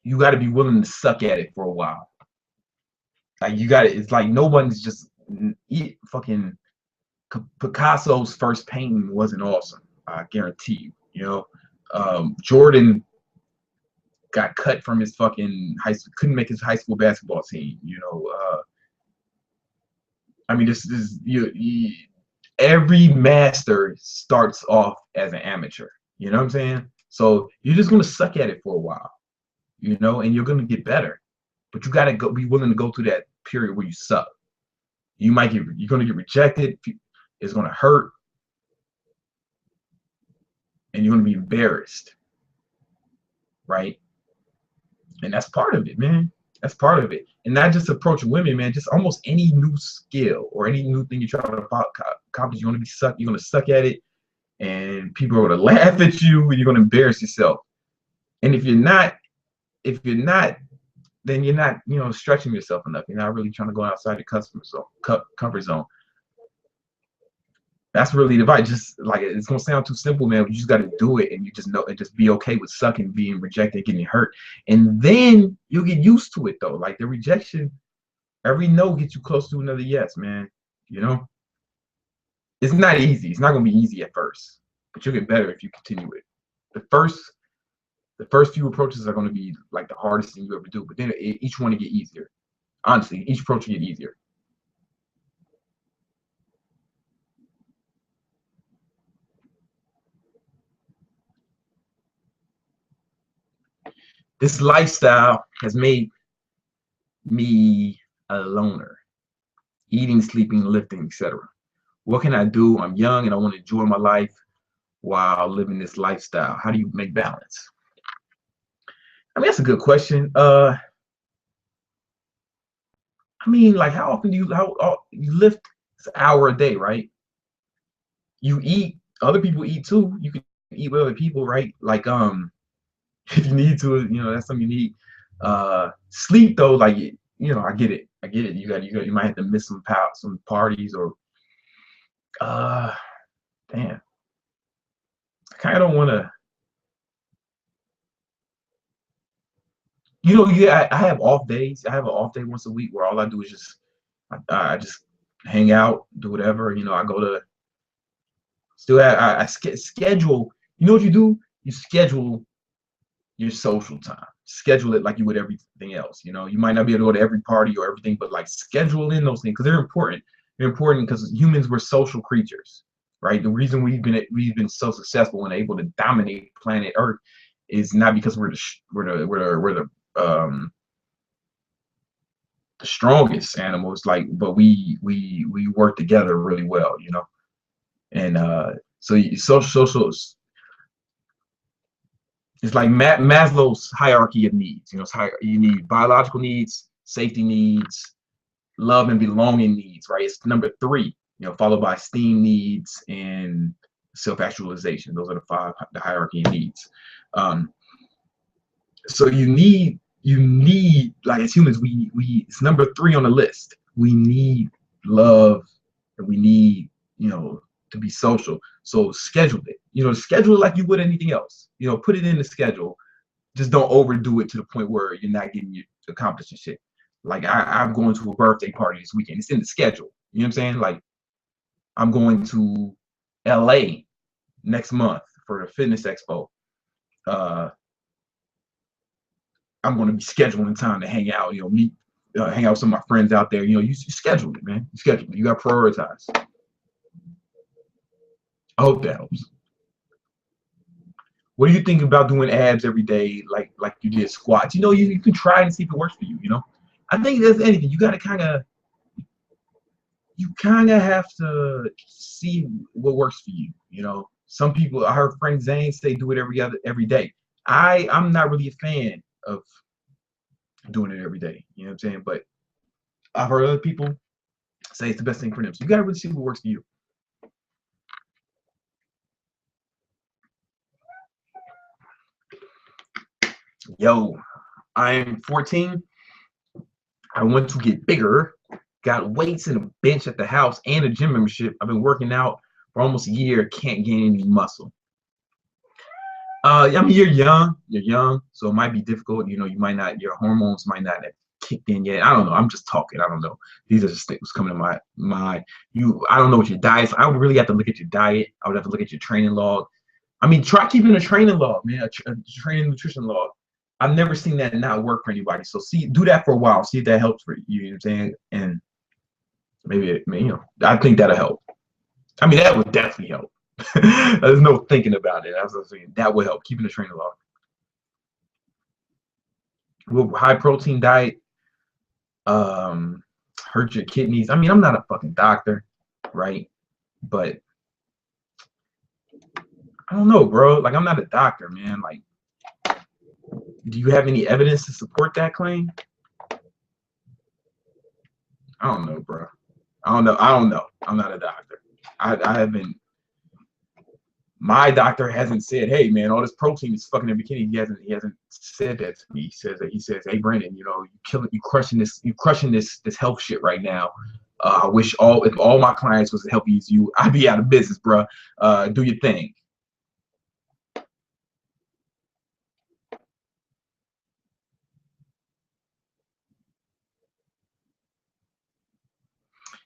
you got to be willing to suck at it for a while. Like you got to, it's like no one's just fucking Picasso's first painting wasn't awesome. I guarantee you. You know, Jordan got cut from his fucking high school, couldn't make his high school basketball team. You know, I mean, this is every master starts off as an amateur. You know what I'm saying? So you're just gonna suck at it for a while, you know, and you're gonna get better. But you gotta be willing to go through that period where you suck. You're gonna get rejected. It's gonna hurt, and you're gonna be embarrassed, right? And that's part of it, man. That's part of it. And not just approaching women, man. Just almost any new skill or any new thing you try to accomplish, you're gonna suck at it, and people are gonna laugh at you, and you're gonna embarrass yourself. And if you're not, then you're not, you know, stretching yourself enough. You're not really trying to go outside the comfort zone. That's really the advice. Just like, it's gonna sound too simple, man, but you just got to do it, and you just know, and just be okay with sucking, being rejected, getting hurt, and then you'll get used to it though. Like the rejection, every no gets you close to another yes, man. You know, it's not easy. It's not gonna be easy at first, but you'll get better if you continue it. The first few approaches are going to be like the hardest thing you ever do, but then each one will get easier. Honestly, each approach will get easier. This lifestyle has made me a loner, eating, sleeping, lifting, etc. What can I do? I'm young and I want to enjoy my life while living this lifestyle. How do you make balance? I mean, that's a good question. I mean, like, how often do you lift? It's an hour a day, right? You eat. Other people eat too. You can eat with other people, right? Like, if you need to, you know, that's something you need. Sleep though, like, you know, I get it. You might have to miss some parties or, uh, damn. I kind of don't want to. You know, yeah, I have off days. I have an off day once a week where all I do is just, I just hang out, do whatever. You know, I go to still have, schedule. You know what you do? You schedule your social time. Schedule it like you would everything else. You know, you might not be able to go to every party or everything, but like schedule in those things because they're important. They're important because humans were social creatures, right? The reason we've been so successful and able to dominate planet Earth is not because we're the strongest animals, like, but we work together really well, you know. And so social, it's like Maslow's hierarchy of needs. You know, you need biological needs, safety needs, love and belonging needs, right? It's number three, you know, followed by esteem needs and self-actualization. Those are the hierarchy of needs. So you need, like, as humans, we it's number three on the list. We need love, and we need, you know, to be social. So schedule it. You know, schedule it like you would anything else. You know, put it in the schedule. Just don't overdo it to the point where you're not getting you accomplishing shit. Like, I'm going to a birthday party this weekend. It's in the schedule. You know what I'm saying? Like, I'm going to LA next month for the fitness expo. Uh, I'm going to be scheduling time to hang out, you know, hang out with some of my friends out there. You know, you schedule it, man. You schedule it. You got to prioritize. I hope that helps. What do you think about doing abs every day, like you did squats? You know, you can try and see if it works for you. You know, I think there's anything. You kind of have to see what works for you. You know, some people, I heard Frank Zane say do it every day. I'm not really a fan of doing it every day. You know what I'm saying? But I've heard other people say it's the best thing for them. So you gotta really see what works for you. Yo, I'm 14. I want to get bigger. Got weights and a bench at the house and a gym membership. I've been working out for almost a year. Can't gain any muscle. I mean, you're young, so it might be difficult. You know, you might not, your hormones might not have kicked in yet. I don't know. I'm just talking. I don't know. These are just things coming to my mind. I don't know what your diet's. I would really have to look at your diet. I would have to look at your training log. I mean, try keeping a training log, man, a training nutrition log. I've never seen that not work for anybody. So do that for a while. See if that helps for you. You know what I'm saying? And maybe, I think that'll help. I mean, that would definitely help. There's no thinking about it. As I was saying, that would help keeping the training log. Will high protein diet hurt your kidneys? I mean, I'm not a fucking doctor, right? But I don't know, bro. Like, I'm not a doctor, man. Like, do you have any evidence to support that claim? I don't know, bro. I don't know. I'm not a doctor. I haven't. My doctor hasn't said, "Hey, man, all this protein is fucking every kidney." He hasn't said that to me. He says, "Hey, Brandon, you crushing this health shit right now. I wish if all my clients was as healthy as you, I'd be out of business, bro. Do your thing."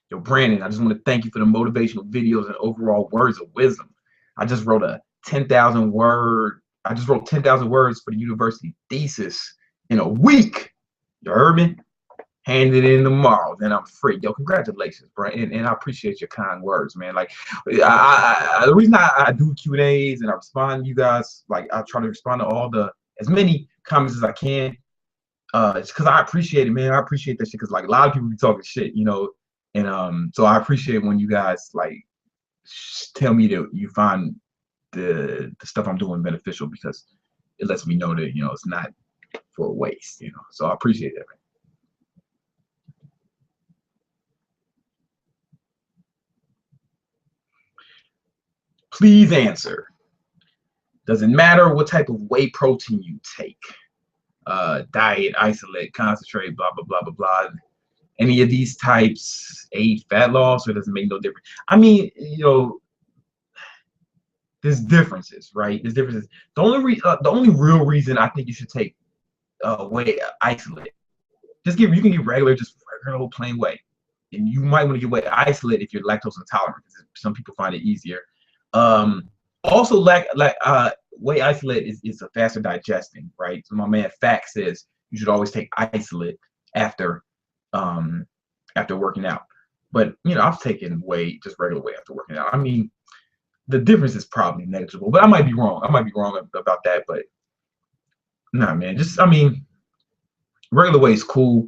Yo, Brandon, I just want to thank you for the motivational videos and overall words of wisdom. I just wrote 10,000 words for the university thesis in a week. You heard me? Hand it in tomorrow, then I'm free. Yo, congratulations, bro. And I appreciate your kind words, man. Like, the reason I do Q&As and I respond to you guys, like, I try to respond to as many comments as I can. It's because I appreciate it, man. I appreciate that shit because, like, a lot of people be talking shit, and so I appreciate when you guys, like, tell me that you find the stuff I'm doing beneficial, because it lets me know that, it's not for waste, So I appreciate that, man. Please answer. Does it matter what type of whey protein you take? Diet, isolate, concentrate, blah, blah, blah, blah, blah. Any of these types aid fat loss, or does it make no difference? I mean, there's differences, right? There's differences. The only real reason I think you should take whey isolate, you can get just regular plain whey. And you might want to get whey isolate if you're lactose intolerant. Some people find it easier. Also, whey isolate is a faster digesting, right? So my man Fact says you should always take isolate after working out. But I've taken whey, just regular whey, after working out. I mean, the difference is probably negligible, but I might be wrong. I might be wrong about that, but nah, man. Regular whey is cool.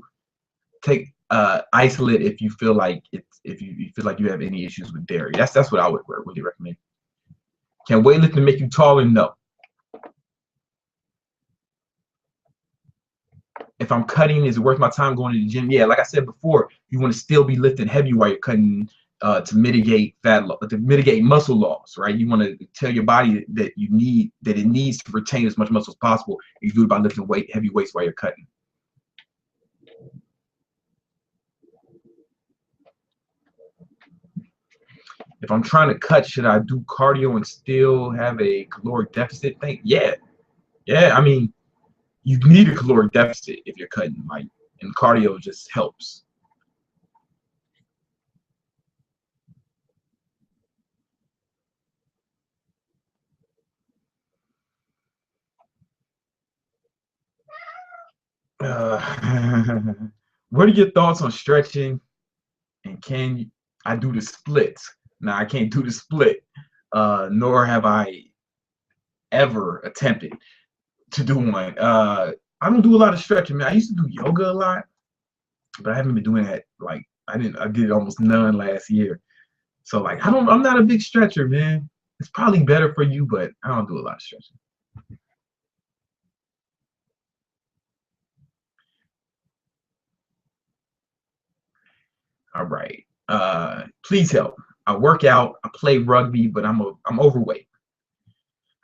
Take isolate if you feel like if you feel like you have any issues with dairy. That's what I would really recommend. Can weightlifting make you taller? No. If I'm cutting, is it worth my time going to the gym? Yeah, like I said before, you want to still be lifting heavy while you're cutting to mitigate muscle loss, right? You want to tell your body that it needs to retain as much muscle as possible. You do it by lifting heavy weights while you're cutting. If I'm trying to cut, should I do cardio and still have a caloric deficit thing? Yeah. I mean, you need a caloric deficit if you're cutting, like, and cardio just helps. What are your thoughts on stretching? And can I do the splits? Now, I can't do the split, nor have I ever attempted to do one. I don't do a lot of stretching, man. I used to do yoga a lot, but I haven't been doing that. Like, I did almost none last year. So, like, I'm not a big stretcher, man. It's probably better for you, but I don't do a lot of stretching. All right. Please help. I work out, I play rugby, but I'm overweight.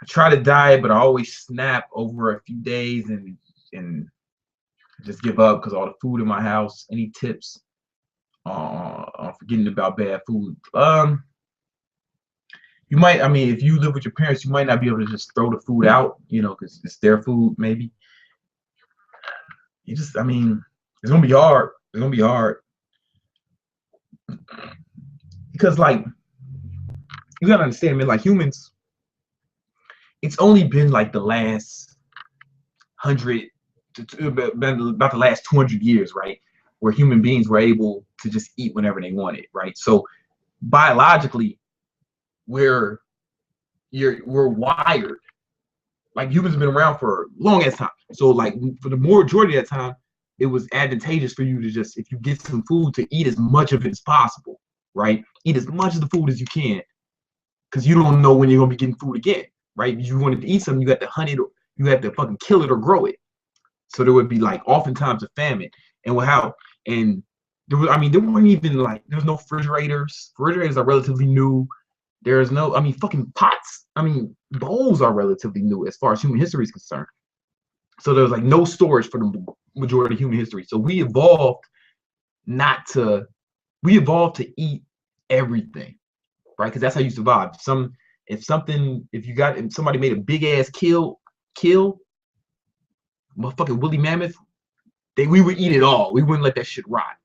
I try to diet, but I always snap over a few days and just give up because all the food in my house. Any tips on forgetting about bad food? You might, I mean, if you live with your parents, you might not be able to just throw the food out, you know, because it's their food, maybe. You just, I mean, it's gonna be hard. It's gonna be hard because, like, you gotta understand, man. Like humans, it's only been like the last 100 to about the last 200 years, right, where human beings were able to just eat whenever they wanted, right? So biologically, we're we're wired. Like humans have been around for long as time. So like for the majority of that time, it was advantageous for you to just, if you get some food, to eat as much of it as possible, right? Eat as much of the food as you can, because you don't know when you're gonna be getting food again, right? If you wanted to eat something, you got to hunt it, or you have to fucking kill it or grow it. So there would be like oftentimes a famine, and how and there was, I mean, there weren't even like, there's no refrigerators. Refrigerators are relatively new. There's no, I mean, fucking pots. I mean, bowls are relatively new as far as human history is concerned. So there's like no storage for the majority of human history. So not to, we evolved to eat everything, right? Because that's how you survive. If somebody made a big ass kill, motherfucking woolly mammoth, we would eat it all. We wouldn't let that shit rot.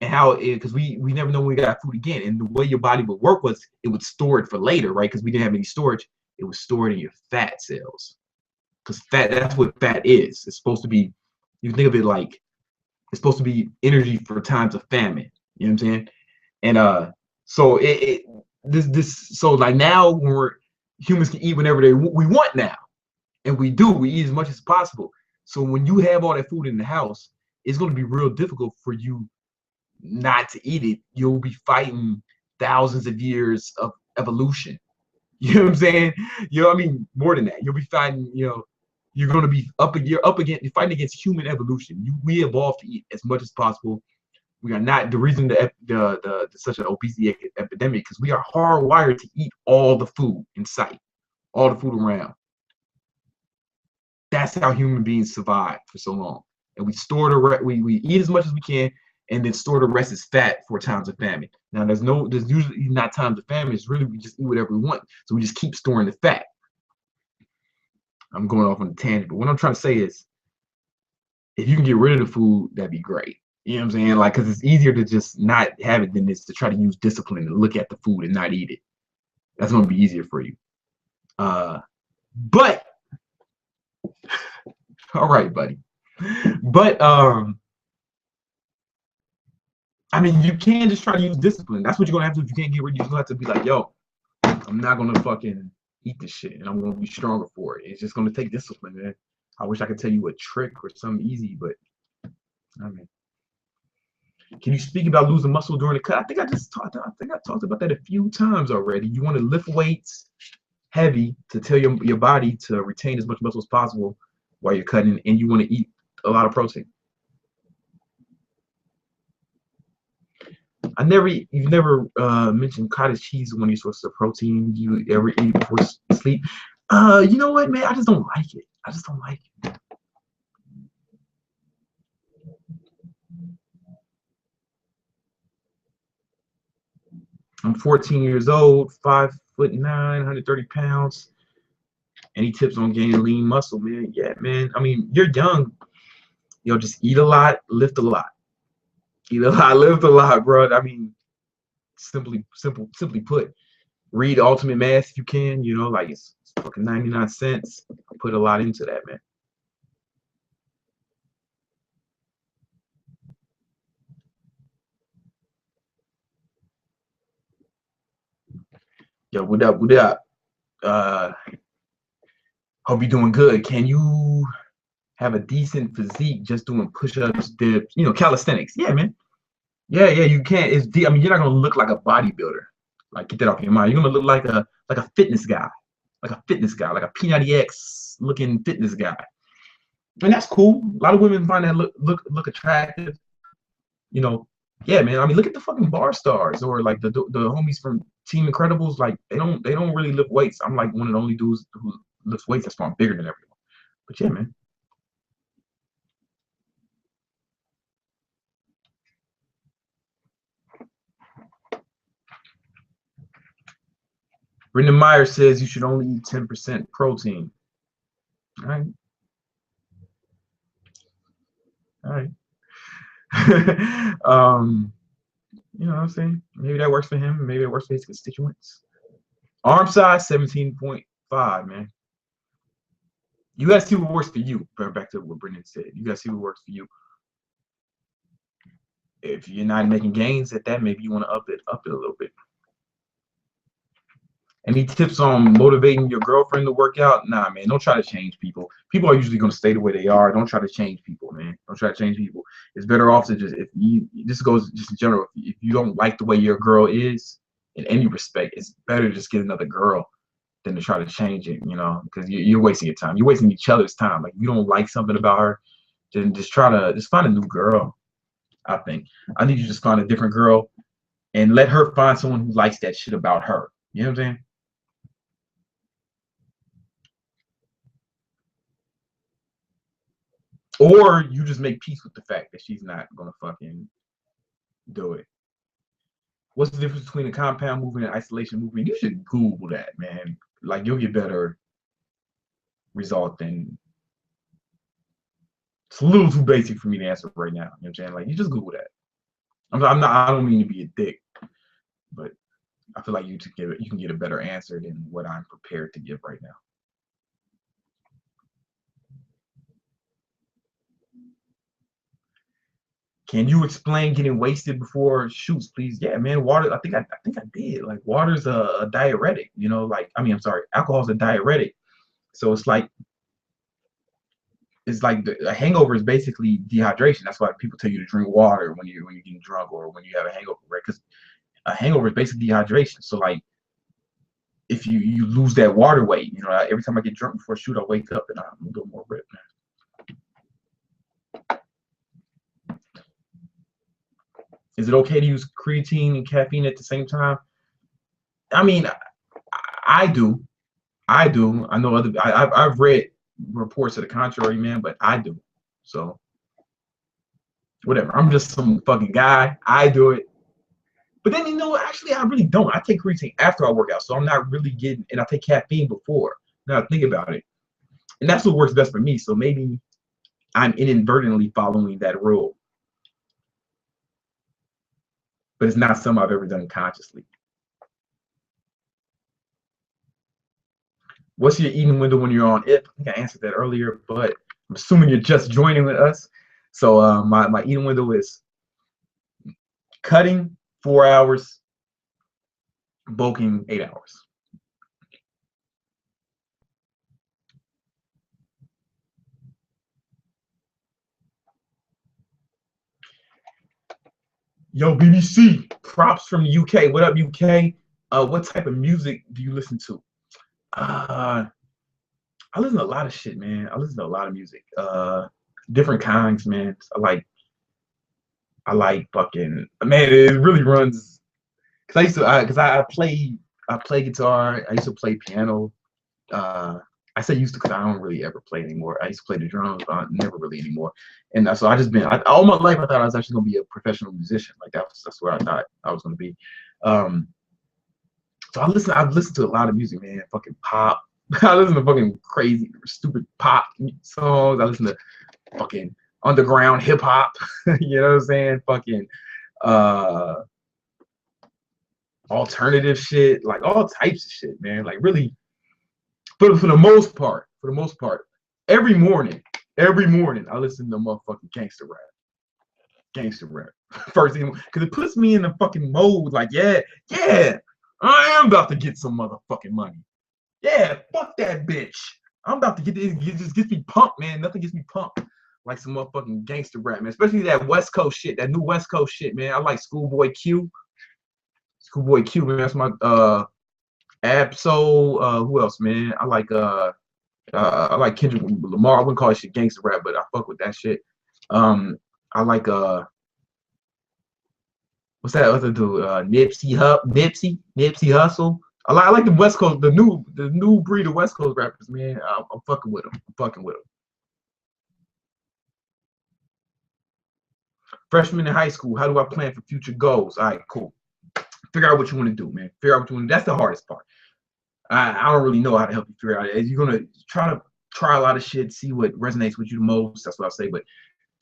And because we never know when we got food again. And the way your body would work was it would store it for later, right? Because we didn't have any storage. It was stored in your fat cells. Because that's what fat is. It's supposed to be, you think of it like, it's supposed to be energy for times of famine. You know what I'm saying? And so so like now when humans can eat whenever we want now. And we eat as much as possible. So when you have all that food in the house, it's going to be real difficult for you not to eat it. You'll be fighting thousands of years of evolution. You know what I'm saying? You know, I mean, more than that. You'll be fighting, you know, you're going to be you're fighting against human evolution. We evolved to eat as much as possible. We are not the reason the such an obesity epidemic, because we are hardwired to eat all the food in sight, all the food around. That's how human beings survive for so long. And we store we eat as much as we can, and then store the rest as fat for times of famine. Now there's usually not times of famine. It's really, we just eat whatever we want. So we just keep storing the fat. I'm going off on a tangent, but what I'm trying to say is, if you can get rid of the food, that'd be great. You know what I'm saying? Like, because it's easier to just not have it than it's to try to use discipline to look at the food and not eat it. That's going to be easier for you. But all right, buddy. But I mean, you can't just try to use discipline. That's what you're gonna have to do. If you can't get rid, you're gonna have to be like, yo, I'm not gonna fucking eat this shit, and I'm gonna be stronger for it. It's just gonna take discipline, man. I wish I could tell you a trick or something easy, but I mean, can you speak about losing muscle during the cut? I think I talked about that a few times already. You want to lift weights heavy to tell your body to retain as much muscle as possible while you're cutting, and you want to eat a lot of protein. You've never mentioned cottage cheese as one of your sources of protein. Do you ever eat before sleep? You know what, man? I just don't like it. I just don't like it. I'm 14 years old, 5'9", 130 pounds. Any tips on gaining lean muscle, man? Yeah, man. I mean, you're young. Just eat a lot, lift a lot. Eat a lot, lift a lot, bro. I mean, simply put, read Ultimate Math if you can. Like it's fucking 99 cents. Put a lot into that, man. Yo, what up? What up? Hope you're doing good. Can you have a decent physique just doing push-ups, dips, calisthenics? Yeah, man. Yeah, you can. I mean, you're not gonna look like a bodybuilder. Like, get that off your mind. You're gonna look like a fitness guy, like a P90X looking fitness guy, and that's cool. A lot of women find that look attractive. Yeah, man. I mean, look at the fucking bar stars or like the homies from Team Incredibles. Like they don't really lift weights. I'm like one of the only dudes who lifts weights. That's why I'm bigger than everyone. But yeah, man. Brendan Meyer says you should only eat 10% protein. All right, all right. You know what I'm saying? Maybe that works for him. Maybe it works for his constituents. Arm size 17.5, man. You gotta see what works for you. Back to what Brendan said. You gotta see what works for you. If you're not making gains at that, maybe you want to up it a little bit. Any tips on motivating your girlfriend to work out? Nah, man, don't try to change people. People are usually going to stay the way they are. Don't try to change people, man. Don't try to change people. It's better off to just, if you, this goes just in general, if you don't like the way your girl is in any respect, it's better to just get another girl than to try to change it, you know, because you're wasting your time. You're wasting each other's time. Like, if you don't like something about her, then just find a new girl, I think. I need you to just find a different girl and let her find someone who likes that shit about her. You know what I'm saying? Or you just make peace with the fact that she's not gonna fucking do it. What's the difference between a compound movement and isolation movement? You should Google that, man. Like you'll get better result than it's a little too basic for me to answer right now. You know what I'm saying? Like you just Google that. I'm not I don't mean to be a dick, but I feel like you can get a better answer than what I'm prepared to give right now. Can you explain getting wasted before shoots, please? Yeah, man. Water. I think I did. Like water's a diuretic. You know, like I mean, I'm sorry, alcohol's a diuretic. So it's like a hangover is basically dehydration. That's why people tell you to drink water when you're getting drunk or when you have a hangover, right? Because a hangover is basically dehydration. So like if you lose that water weight, you know, every time I get drunk before a shoot, I wake up and I'm a little more ripped. Is it okay to use creatine and caffeine at the same time? I mean, I do. I do. I know I've read reports to the contrary, man, but I do. So whatever. I'm just some fucking guy. I do it. But then actually, I really don't. I take creatine after I work out, so I'm not really getting. And I take caffeine before. Now I think about it, and that's what works best for me. So maybe I'm inadvertently following that rule, but it's not something I've ever done consciously. What's your eating window when you're on it? I think I answered that earlier, but I'm assuming you're just joining with us. So my eating window is cutting 4 hours, bulking 8 hours. Yo, BBC, props from the UK. What up, UK? What type of music do you listen to? Uh, I listen to a lot of shit, man. I listen to a lot of music. Different kinds, man. I like fucking man. It really runs because I play guitar. I used to play piano. Uh, I say used to because I don't really ever play anymore. I used to play the drums, but never really anymore. And so I just been all my life. I thought I was actually gonna be a professional musician. Like that's where I thought I was gonna be. Um, so I've listened to a lot of music, man. Fucking pop. I listen to fucking crazy, stupid pop songs. I listen to fucking underground hip hop. You know what I'm saying? Fucking uh alternative shit, like all types of shit, man. Like really, for the most part, every morning I listen to motherfucking gangster rap. First thing, because it puts me in the fucking mode. Like, yeah, I am about to get some motherfucking money. Yeah, fuck that bitch. I'm about to get this. It just gets me pumped, man. Nothing gets me pumped like some motherfucking gangster rap, man. Especially that West Coast shit, that new West Coast shit, man. I like Schoolboy Q. Schoolboy Q, man. That's my Absol. Who else, man? I like Kendrick Lamar. I wouldn't call it shit gangster rap, but I fuck with that shit. Um, I like what's that other dude? Nipsey Hustle. I like the West Coast, the new breed of West Coast rappers, man. I'm fucking with them. I'm fucking with them. Freshman in high school, how do I plan for future goals? All right, cool. Figure out what you want to do, man. Figure out what you want to do. That's the hardest part. I don't really know how to help you figure out. You're gonna try a lot of shit, see what resonates with you the most. That's what I say. But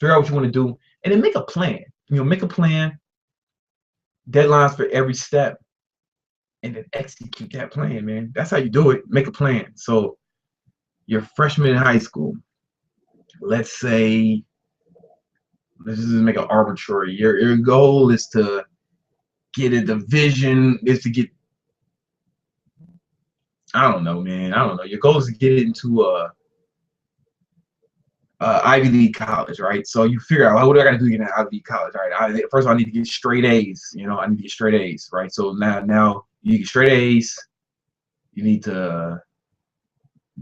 figure out what you want to do, and then make a plan. Make a plan, deadlines for every step, and then execute that plan, man. That's how you do it. Make a plan. So you're freshman in high school. Let's say, let's just make it arbitrary. Your goal is to get a division, is to get, I don't know, man. I don't know. Your goal is to get into a Ivy League college, right? So you figure out, what do I got to do to get into Ivy League college? All right, first of all, I need to get straight A's. I need to get straight A's, right? So now you get straight A's. You need to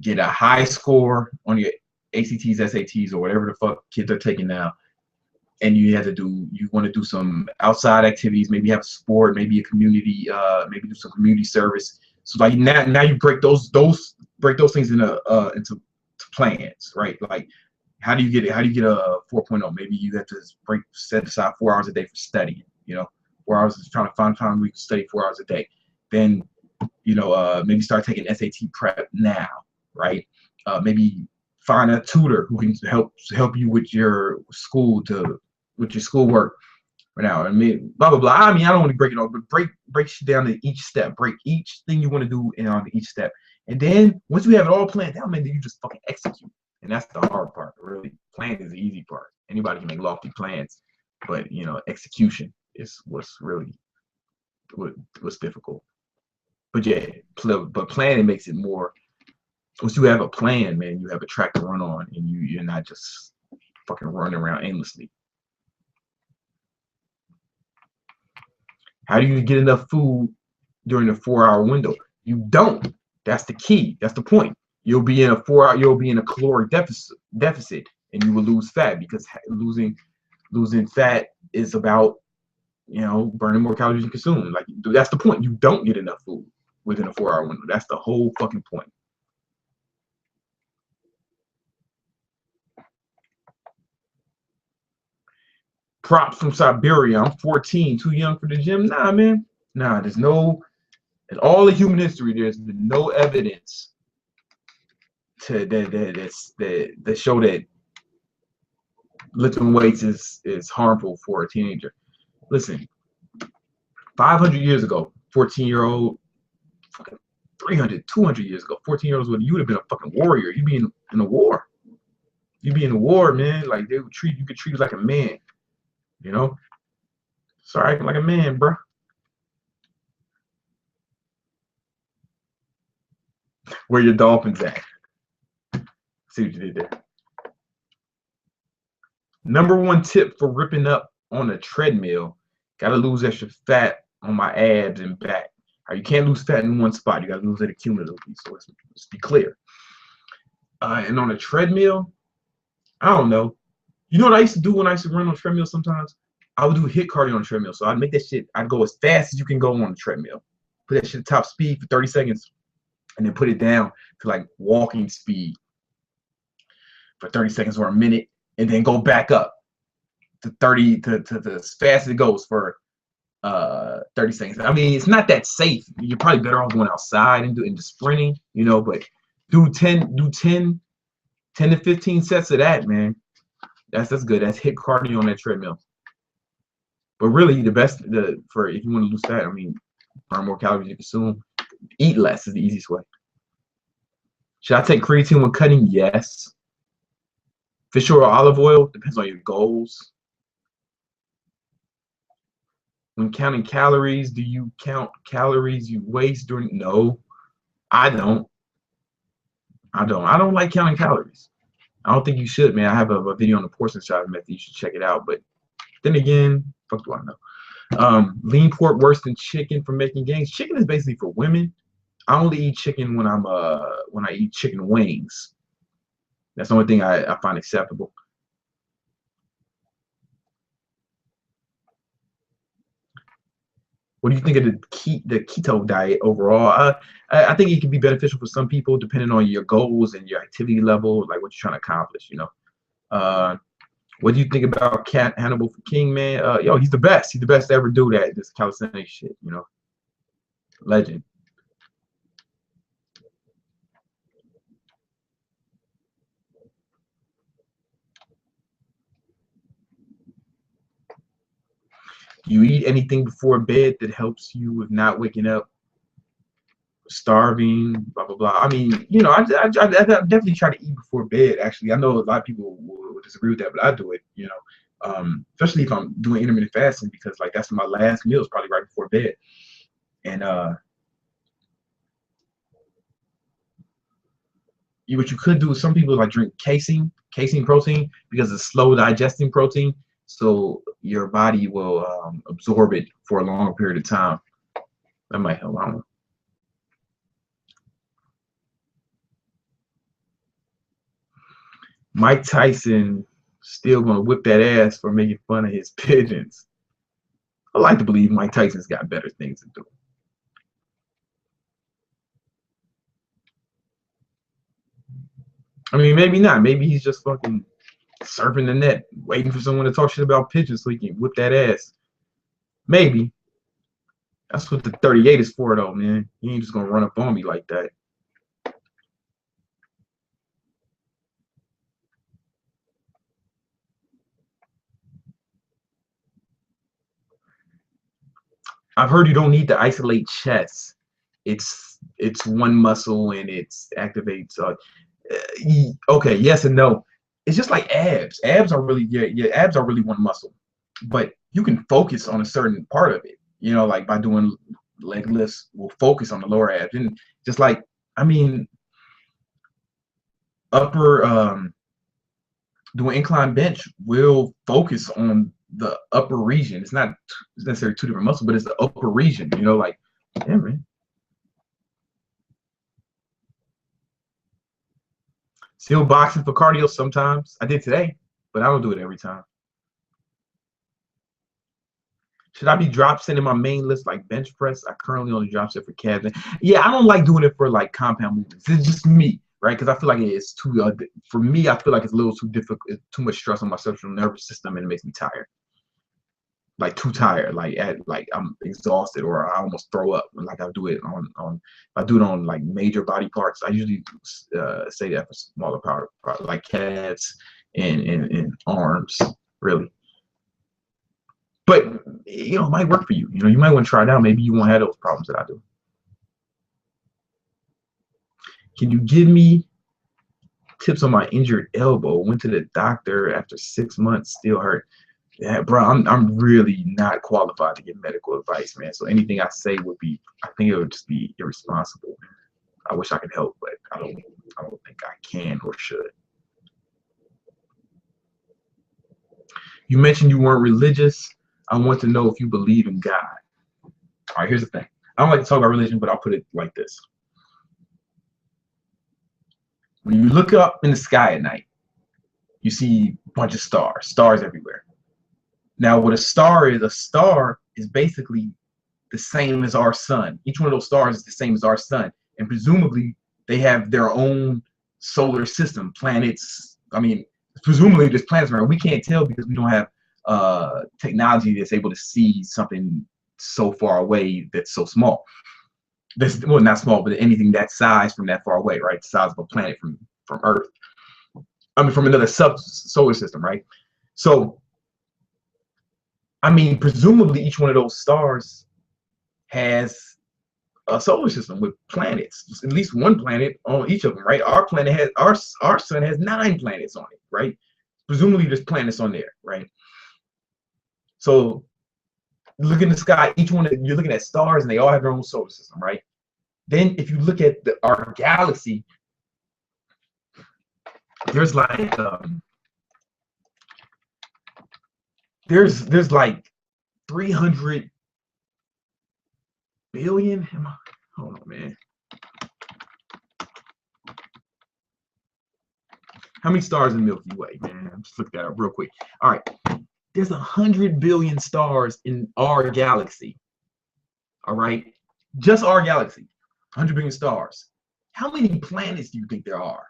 get a high score on your ACTs, SATs, or whatever the fuck kids are taking now. And you want to do some outside activities, maybe have a sport, maybe a community, maybe do some community service. So like now you break those things into plans, right? Like, how do you get it? How do you get a 4.0? Maybe you have to set aside 4 hours a day for studying. 4 hours is trying to find time we can study 4 hours a day. Then maybe start taking SAT prep now, right? Maybe find a tutor who can help you with your schoolwork right now. I mean, blah blah blah. I mean, I don't want to break it all, but break shit down to each step. Break each thing you want to do and on each step. And then once you have it all planned out, man, then you just fucking execute. And that's the hard part, really. Planning is the easy part. Anybody can make lofty plans, but execution is what's difficult. But yeah, but planning makes it more. Once you have a plan, man, you have a track to run on, and you're not just fucking running around aimlessly. How do you get enough food during the 4-hour window? You don't. That's the key. That's the point. You'll be in a caloric deficit, and you will lose fat, because losing fat is about burning more calories you consume. Like, that's the point. You don't get enough food within a 4-hour window. That's the whole fucking point. Props from Siberia. I'm 14, too young for the gym. Nah, man. Nah, in all of human history, there's been no evidence that show that lifting weights is harmful for a teenager. Listen, 500 years ago, 14-year-old, fucking 300, 200 years ago, 14-year-olds, you would have been a fucking warrior. You'd be in a war. You'd be in a war, man. Like, you could treat you like a man. Start acting like a man, bro. Where your dolphins at? See what you did there. Number one tip for ripping up on a treadmill: gotta lose extra fat on my abs and back. You can't lose fat in one spot. You gotta lose it cumulatively. So let's be clear. And on a treadmill, I don't know. You know what I used to do when I used to run on a treadmill sometimes? I would do HIIT cardio on the treadmill. So I'd make that shit, I'd go as fast as you can go on the treadmill. Put that shit at top speed for 30 seconds, and then put it down to like walking speed for 30 seconds or a minute, and then go back up to 30 to as fast as it goes for 30 seconds. I mean, it's not that safe. You're probably better off going outside and doing the sprinting, but do 10 to 15 sets of that, man. That's good. That's HIIT cardio on that treadmill. But really, the best for if you want to lose fat, I mean, burn more calories you consume, eat less is the easiest way. Should I take creatine when cutting? Yes. Fish oil or olive oil, depends on your goals. When counting calories, do you count calories you waste during? No, I don't. I don't like counting calories. I don't think you should, man. I have a video on the portion size method. You should check it out. But then again, fuck do I know? Lean pork worse than chicken for making gains. Chicken is basically for women. I only eat chicken when I eat chicken wings. That's the only thing I find acceptable. What do you think of the keto diet overall? I think it can be beneficial for some people depending on your goals and your activity level, like what you're trying to accomplish. Uh, what do you think about Hannibal King, man? Yo, he's the best. He's the best to ever do that. This calisthenics shit, legend. Do you eat anything before bed that helps you with not waking up starving, blah blah blah? I mean, I definitely try to eat before bed. Actually, I know a lot of people will disagree with that, but I do it. Especially if I'm doing intermittent fasting, because like that's my last meal is probably right before bed. And what you could do is some people like drink casein protein because it's slow digesting protein, so your body will absorb it for a long period of time. That might help. I don't know. Mike Tyson still gonna whip that ass for making fun of his pigeons. I like to believe Mike Tyson's got better things to do. I mean, maybe not. Maybe he's just fucking surfing the net, waiting for someone to talk shit about pigeons so he can whip that ass. Maybe. That's what the 38 is for, though, man. He ain't just gonna run up on me like that. I've heard you don't need to isolate chest. It's one muscle and it activates. Okay, yes and no. It's just like abs. Abs are really your abs are really one muscle, but you can focus on a certain part of it. Like by doing leg lifts, we'll focus on the lower abs, and just like I mean, upper doing incline bench will focus on the upper region. It's not necessarily two different muscles, but it's the upper region. Like yeah, man. Still boxing for cardio sometimes. I did today, but I don't do it every time. Should I be drop setting my main list like bench press? I currently only drop set for calves. Yeah, I don't like doing it for like compound movements. It's just me, right? Because I feel like it's too. For me, I feel like it's a little too difficult. It's too much stress on my central nervous system, and it makes me tired. Like too tired. Like I'm exhausted, or I almost throw up. Like I do it on. I do it on like major body parts. I usually say that for smaller power, like calves and arms, really. But it might work for you. You might want to try it out. Maybe you won't have those problems that I do. Can you give me tips on my injured elbow? Went to the doctor after 6 months, still hurt. Yeah, bro, I'm really not qualified to give medical advice, man. So anything I say I think it would just be irresponsible. I wish I could help, but I don't think I can or should. You mentioned you weren't religious. I want to know if you believe in God. All right, here's the thing. I don't like to talk about religion, but I'll put it like this. When you look up in the sky at night, you see a bunch of stars everywhere. Now, what a star is basically the same as our sun. Each one of those stars is the same as our sun. And presumably, they have their own solar system, planets. I mean, presumably there's planets around. We can't tell because we don't have technology that's able to see something so far away that's so small. Well, not small, but anything that size from that far away, right? The size of a planet from Earth. I mean, from another solar system, right? So, I mean, presumably each one of those stars has a solar system with planets, at least one planet on each of them, right? Our planet has our sun has 9 planets on it, right? Presumably there's planets on there, right? So look in the sky, you're looking at stars and they all have their own solar system, right? Then if you look at our galaxy, there's like there's like 300 billion. Hold on, man. How many stars in Milky Way, man? I'm just looking that up real quick. All right, there's 100 billion stars in our galaxy. All right, just our galaxy, 100 billion stars. How many planets do you think there are?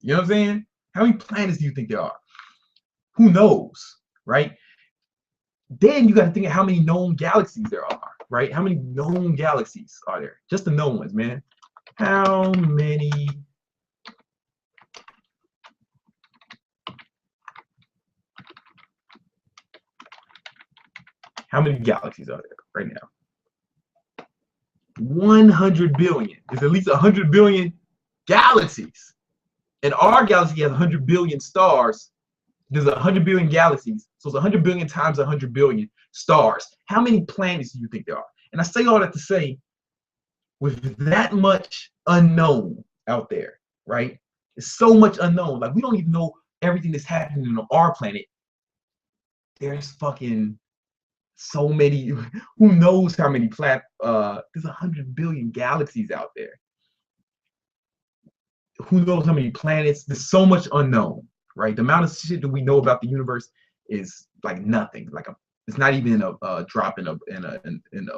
You know what I'm saying? How many planets do you think there are? Who knows, right? Then you got to think of how many known galaxies there are, right? How many known galaxies are there? Just the known ones, man. How many galaxies are there right now? 100 billion. There's at least 100 billion galaxies. And our galaxy has 100 billion stars. There's 100 billion galaxies. So it's 100 billion times 100 billion stars. How many planets do you think there are? And I say all that to say, with that much unknown out there, right? There's so much unknown. Like, we don't even know everything that's happening on our planet. There's fucking so many, who knows how many there's 100 billion galaxies out there. Who knows how many planets? There's so much unknown, right? The amount of shit that we know about the universe is like nothing. Like it's not even a drop in a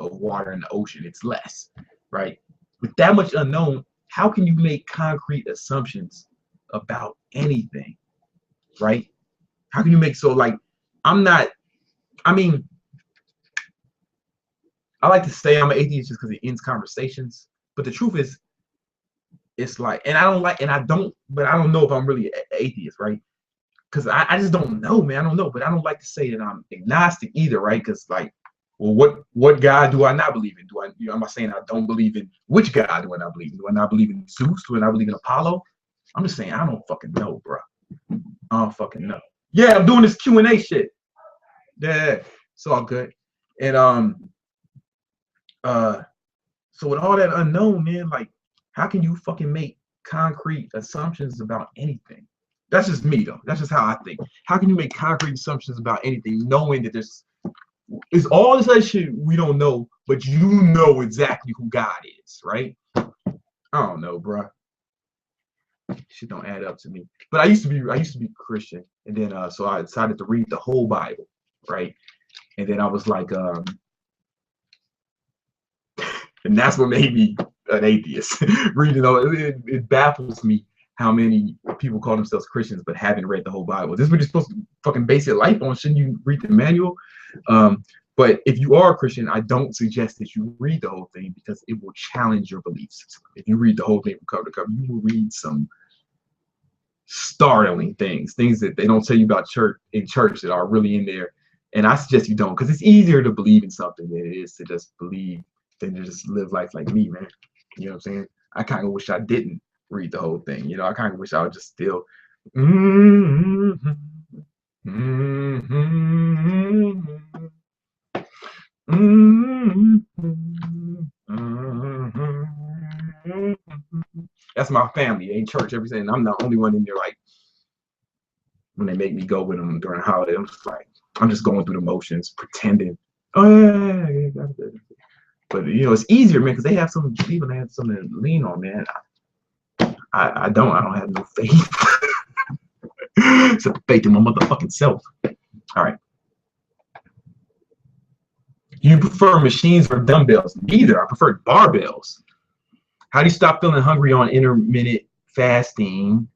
water in the ocean. It's less, right? With that much unknown, how can you make concrete assumptions about anything, right? How can you make like I mean, I like to say I'm an atheist just because it ends conversations, but the truth is, it's like, and I don't know if I'm really an atheist, right? Because I just don't know, man. I don't know, but I don't like to say that I'm agnostic either, right? Because like, well, what God do I not believe in? Am I saying I don't believe in? Which God do I not believe in? Do I not believe in Zeus? Do I not believe in Apollo? I'm just saying I don't fucking know, bro. I don't fucking know. Yeah, I'm doing this Q&A shit. Yeah, it's all good. And so with all that unknown, man, like, how can you fucking make concrete assumptions about anything? That's just me, though. That's just how I think. How can you make concrete assumptions about anything, knowing that it's all this other shit we don't know, but you know exactly who God is, right? I don't know, bro. Shit don't add up to me. But I used to be Christian, and then so I decided to read the whole Bible, right? And then I was like, and that's what made me an atheist. Reading it baffles me how many people call themselves Christians but haven't read the whole Bible. This is what you're supposed to fucking base your life on. Shouldn't you read the manual? But if you are a Christian, I don't suggest that you read the whole thing because it will challenge your beliefs. If you read the whole thing from cover to cover, you will read some startling things that they don't tell you about in church that are really in there. And I suggest you don't, because it's easier to believe in something than it is to just believe than to just live life like me, man. You know what I'm saying? I kind of wish I didn't read the whole thing. You know, I kind of wish I would just still. That's my family. They in church every day, and I'm the only one in there. Like, when they make me go with them during the holiday, I'm just going through the motions, pretending. Oh yeah. But you know, it's easier, man, because they have something to lean on, man. I don't have no faith. It's a faith in my motherfucking self. All right. You prefer machines or dumbbells? Neither. I prefer barbells. How do you stop feeling hungry on intermittent fasting?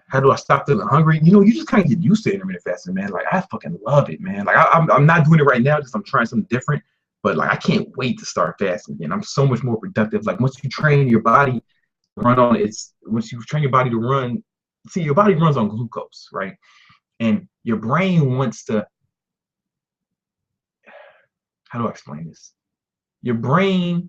How do I stop feeling hungry? You know, you just kind of get used to intermittent fasting, man. Like, I fucking love it, man. Like, I'm not doing it right now, just I'm trying something different. But like, I can't wait to start fasting again. I'm so much more productive. Like, once you train your body to run, see, your body runs on glucose, right? And your brain wants to, how do I explain this? Your brain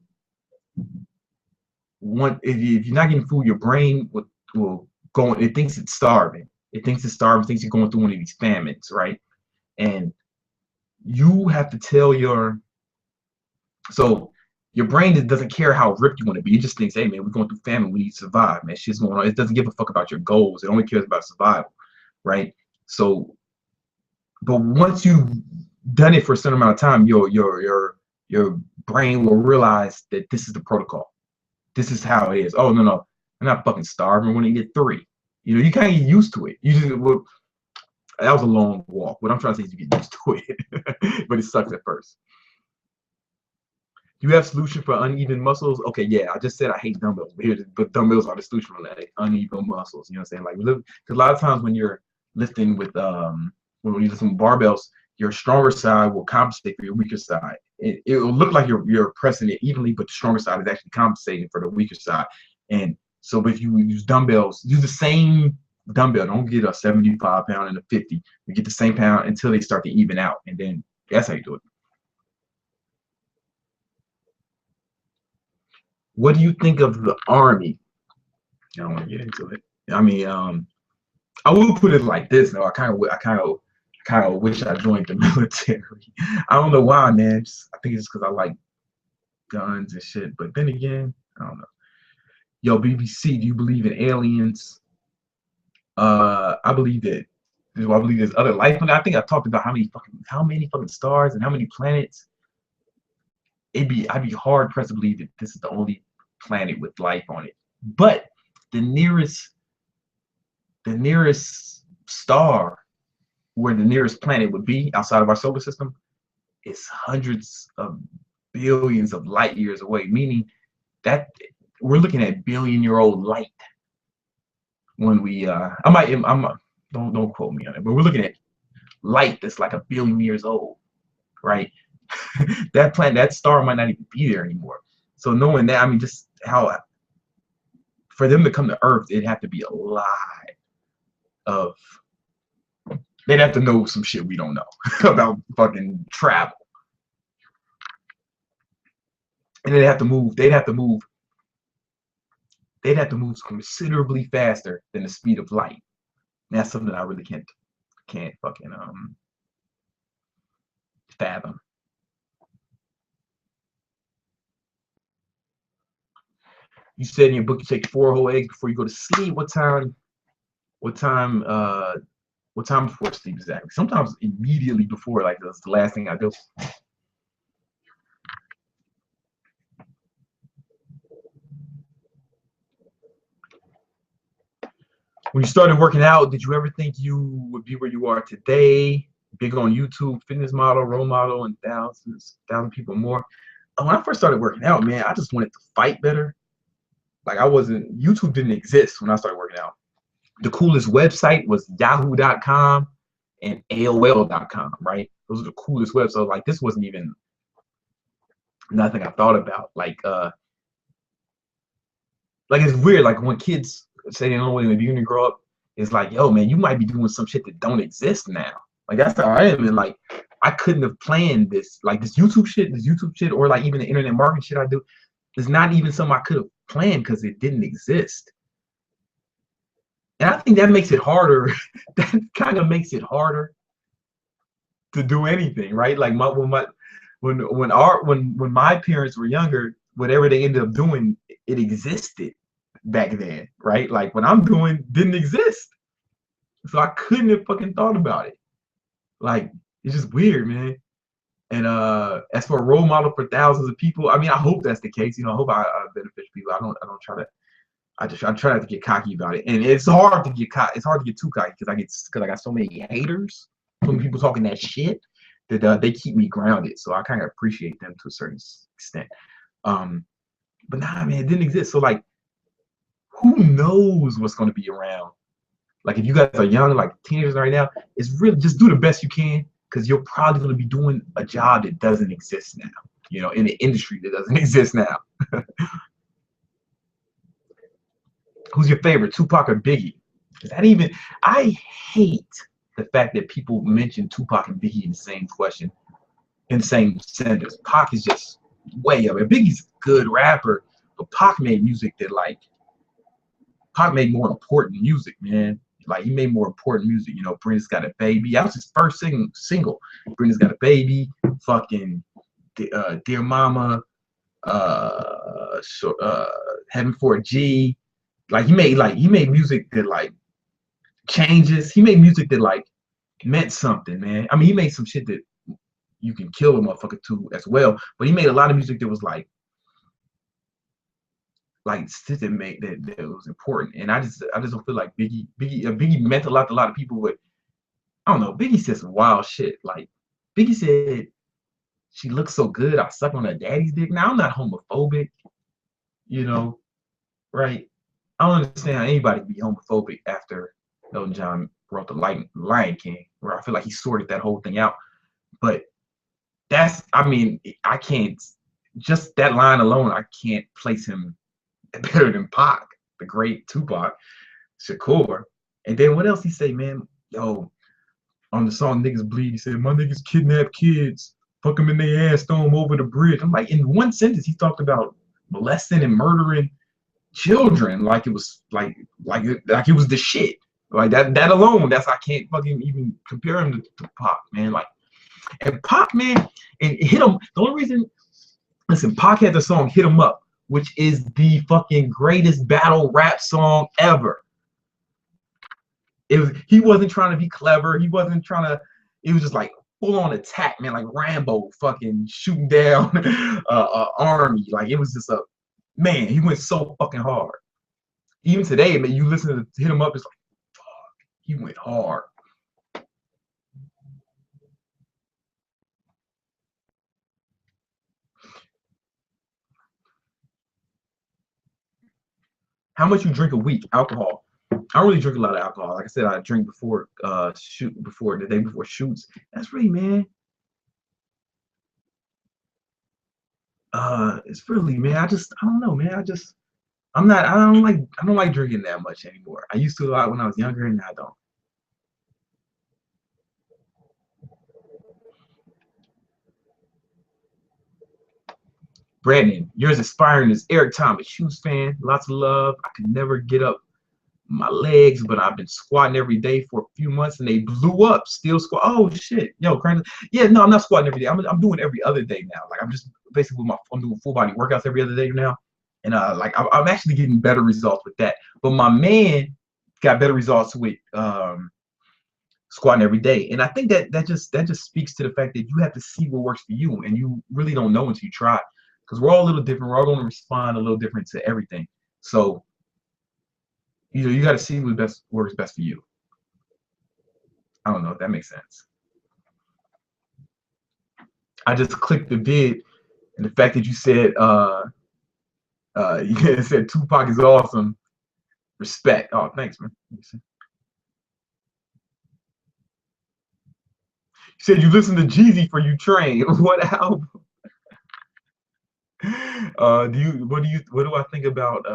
if you're not getting food, your brain will go, it thinks it's starving. It thinks thinks you're going through one of these famines, right? And you have to tell your brain doesn't care how ripped you want to be. It just thinks, hey man, we're going through famine, we need to survive, man. Shit's going on. It doesn't give a fuck about your goals. It only cares about survival, right? So, but once you've done it for a certain amount of time, your brain will realize that this is the protocol. This is how it is. Oh no, I'm not fucking starving. When you get 3, you know, you kind of get used to it. You just, That was a long walk. What I'm trying to say is you get used to it, but it sucks at first. Do you have solution for uneven muscles? Okay, yeah, I just said I hate dumbbells, but dumbbells are the solution for like uneven muscles. You know what I'm saying? Like, because a lot of times when you're lifting with when you're lifting with barbells, your stronger side will compensate for your weaker side. It will look like you're pressing it evenly, but the stronger side is actually compensating for the weaker side. And so if you use dumbbells, use the same dumbbell. Don't get a 75-pound and a 50. You get the same pound until they start to even out, and then that's how you do it. What do you think of the Army? I don't want to get into it. I mean, I will put it like this. Though kind of wish I joined the military. I don't know why, man. I think it's just because I like guns and shit. But then again, I don't know. Yo, BBC, do you believe in aliens? I believe that. I believe there's other life. I think I talked about how many fucking stars and how many planets. I'd be hard pressed to believe that this is the only planet with life on it. But the nearest star where the nearest planet would be outside of our solar system is hundreds of billions of light years away, meaning that we're looking at billion-year-old light when we don't quote me on it, but we're looking at light that's like a billion years old, right? that star might not even be there anymore. So knowing that, I mean, just how for them to come to Earth, it'd have to be a lot of, they'd have to know some shit we don't know about fucking travel. And they'd have to move considerably faster than the speed of light. And that's something I really can't fucking fathom. You said in your book you take 4 whole eggs before you go to sleep. What time before sleep exactly? Sometimes immediately before, like that's the last thing I do. When you started working out, did you ever think you would be where you are today? Big on YouTube, fitness model, role model, and thousand people more. When I first started working out, man, I just wanted to fight better. Like YouTube didn't exist when I started working out. The coolest website was yahoo.com and AOL.com, right? Those are the coolest websites. Like this wasn't even nothing I thought about. Like it's weird. Like when kids say they don't know what they're gonna to grow up, it's like, yo, man, you might be doing some shit that don't exist now. Like that's how I am. And like I couldn't have planned this. Like this YouTube shit, or like even the internet marketing shit I do, is not even something I could have planned because it didn't exist. And I think that makes it harder. That kind of makes it harder to do anything, right? Like when my parents were younger, whatever they ended up doing, it existed back then, right? Like what I'm doing didn't exist, so I couldn't have fucking thought about it. Like it's just weird, man. And as for a role model for thousands of people, I mean, I hope that's the case. You know, I hope I benefit people. I don't try to. I try not to get cocky about it, and it's hard to get It's hard to get too cocky because I got so many haters, so many people talking that shit that they keep me grounded. So I kind of appreciate them to a certain extent. But nah, man, it didn't exist. So like, who knows what's going to be around? Like if you guys are young, like teenagers right now, it's really just do the best you can because you're probably going to be doing a job that doesn't exist now. You know, in an industry that doesn't exist now. Who's your favorite, Tupac or Biggie? Is that even? I hate the fact that people mention Tupac and Biggie in the same question, in the same sentence. Pac is just way up. And Biggie's a good rapper, but Pac made music that Pac made more important music, man. Like he made more important music. You know, Brenda's Got a Baby. That was his first single. Brenda's Got a Baby. Fucking Dear Mama. Heaven for a G. Like he made music that like changes. He made music that like meant something, man. I mean, he made some shit that you can kill a motherfucker to as well. But he made a lot of music that was like shit that was important. And I just don't feel like Biggie meant a lot to a lot of people, but I don't know. Biggie said some wild shit. Like Biggie said, she looks so good. I suck on her daddy's dick. Now I'm not homophobic, you know, right? I don't understand how anybody can be homophobic after Elton John wrote the Lion King, where I feel like he sorted that whole thing out. But that's, I mean, I can't, just that line alone, I can't place him better than Pac, the great Tupac Shakur. And then what else he say, man? Yo, on the song Niggas Bleed, he said, my niggas kidnap kids, fuck them in their ass, throw them over the bridge. I'm like, in one sentence, he talked about molesting and murdering children like it was like it was the shit. Like that alone, I can't fucking even compare him to Pac, man. Like, and Pac, man, and Hit 'Em, the only reason, listen, Pac had the song Hit 'Em Up, which is the fucking greatest battle rap song ever. He wasn't trying to be clever. He wasn't trying to, it was just like full on attack, man, like Rambo fucking shooting down army. Like, it was just a, man, he went so fucking hard. Even today, man, you listen to Hit 'Em Up, it's like, fuck, he went hard. How much you drink a week? Alcohol. I don't really drink a lot of alcohol. Like I said, I drink before before the day before shoots. That's really, man. It's really, man. I don't know, man. I don't like drinking that much anymore. I used to a lot when I was younger, and I don't. Brandon, you're as inspiring as Eric Thomas. Shoes fan, lots of love. I could never get up my legs, but I've been squatting every day for a few months and they blew up. Still squat. Oh shit, yo, crazy. Yeah, no, I'm not squatting every day. I'm doing every other day now. Like, I'm just basically I'm doing full body workouts every other day now, and like I'm actually getting better results with that. But my man got better results with squatting every day, and I think that just speaks to the fact that you have to see what works for you, and you really don't know until you try, because we're all a little different. We're all going to respond a little different to everything. So you got to see what works best for you. I don't know if that makes sense. I just clicked the vid, and the fact that you said you said Tupac is awesome. Respect. Oh, thanks, man. You said you listen to Jeezy for You Train. What album? What do I think about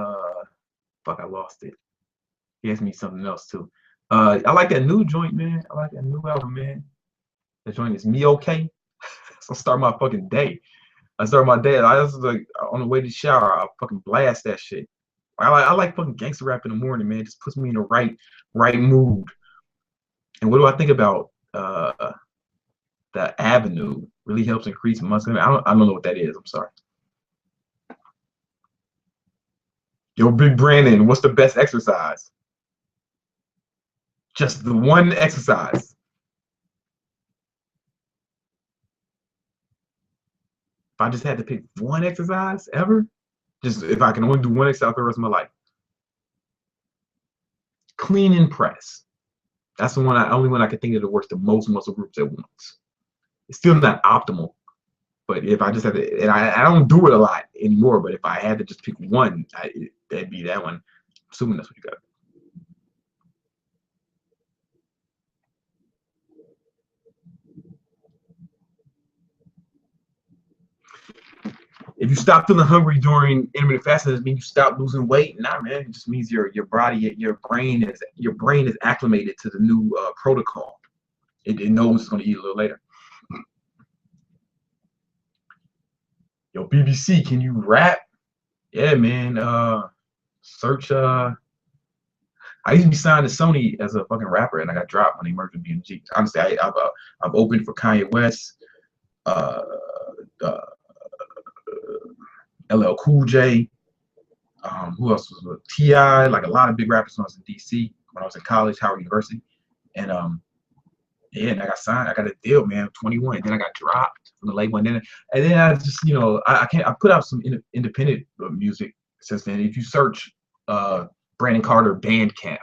fuck, I lost it. He asked me something else too. I like that new joint, man. I like that new album, man. That joint is Me Okay. So start my fucking day. I start my day. I was like on the way to the shower. I fucking blast that shit. I like fucking gangster rap in the morning, man. It just puts me in the right mood. And what do I think about the Avenue? Really helps increase muscle. I don't know what that is. I'm sorry. Yo, Big Brandon, what's the best exercise? Just the one exercise. If I just had to pick one exercise ever, just if I can only do one exercise for the rest of my life, clean and press. That's the only one I can think of that works the most muscle groups at once. It's still not optimal, but if I just had to, and I don't do it a lot anymore, but if I had to just pick one, that'd be that one. I'm assuming that's what you got. If you stop feeling hungry during intermittent fasting, does it mean you stop losing weight? Nah, man. It just means your body, your brain is acclimated to the new protocol. It knows it's going to eat a little later. Yo, BBC, can you rap? Yeah, man. Search. I used to be signed to Sony as a fucking rapper, and I got dropped when they merged with BMG. Honestly, I've opened for Kanye West, uh, uh, LL Cool J. Who else was with T.I.? Like a lot of big rappers when I was in DC, when I was in college, Howard University, and yeah, and I got signed. I got a deal, man. 21. And then I got dropped from the label, and then I just, I can't. I put out some independent music since then. If you search Brandon Carter Bandcamp,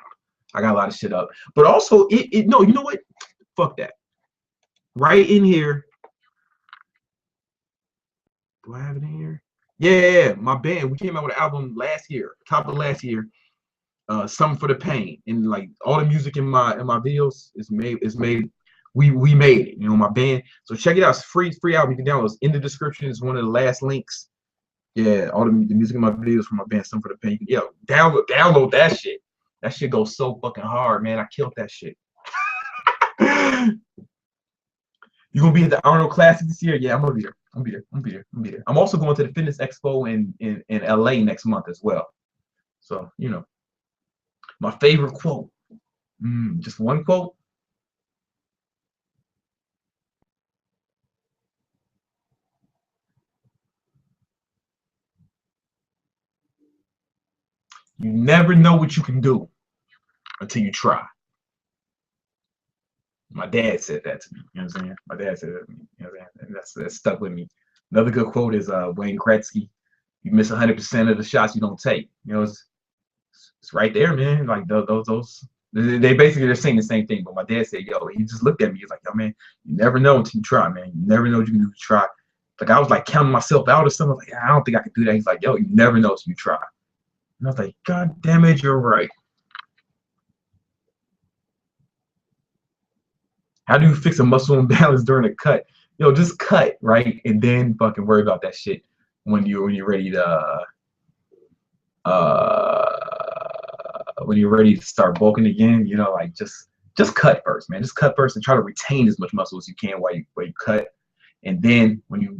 I got a lot of shit up. But also, no, you know what? Fuck that. Right in here. Do I have it in here? Yeah, my band. We came out with an album last year, top of last year. Something for the Pain, and like all the music in my videos is made. We made it, my band. So check it out. It's free album. You can download. It's in the description. It's one of the last links. Yeah, all the music in my videos from my band, Something for the Pain. Yo, download that shit. That shit goes so fucking hard, man. I killed that shit. You gonna be at the Arnold Classic this year? Yeah, I'm gonna be there. I'm be there. I'm also going to the Fitness Expo in LA next month as well. So, my favorite quote. Just one quote. You never know what you can do until you try. My dad said that to me. You know what I'm saying? My dad said that to me. You know what I'm saying? And that stuck with me. Another good quote is Wayne Gretzky. You miss 100% of the shots you don't take. It's right there, man. Like those. They basically they're saying the same thing. But my dad said, "Yo," he just looked at me. He's like, "Yo, man, you never know until you try, man. You never know what you can do to try." Like I was like counting myself out or something. Like, I don't think I could do that. He's like, "Yo, you never know until you try." And I was like, "God damn it, you're right." How do you fix a muscle imbalance during a cut? Just cut, right? And then fucking worry about that shit when you're ready to when you're ready to start bulking again. Like just cut first, man. Just cut first and try to retain as much muscle as you can while you cut. And then when you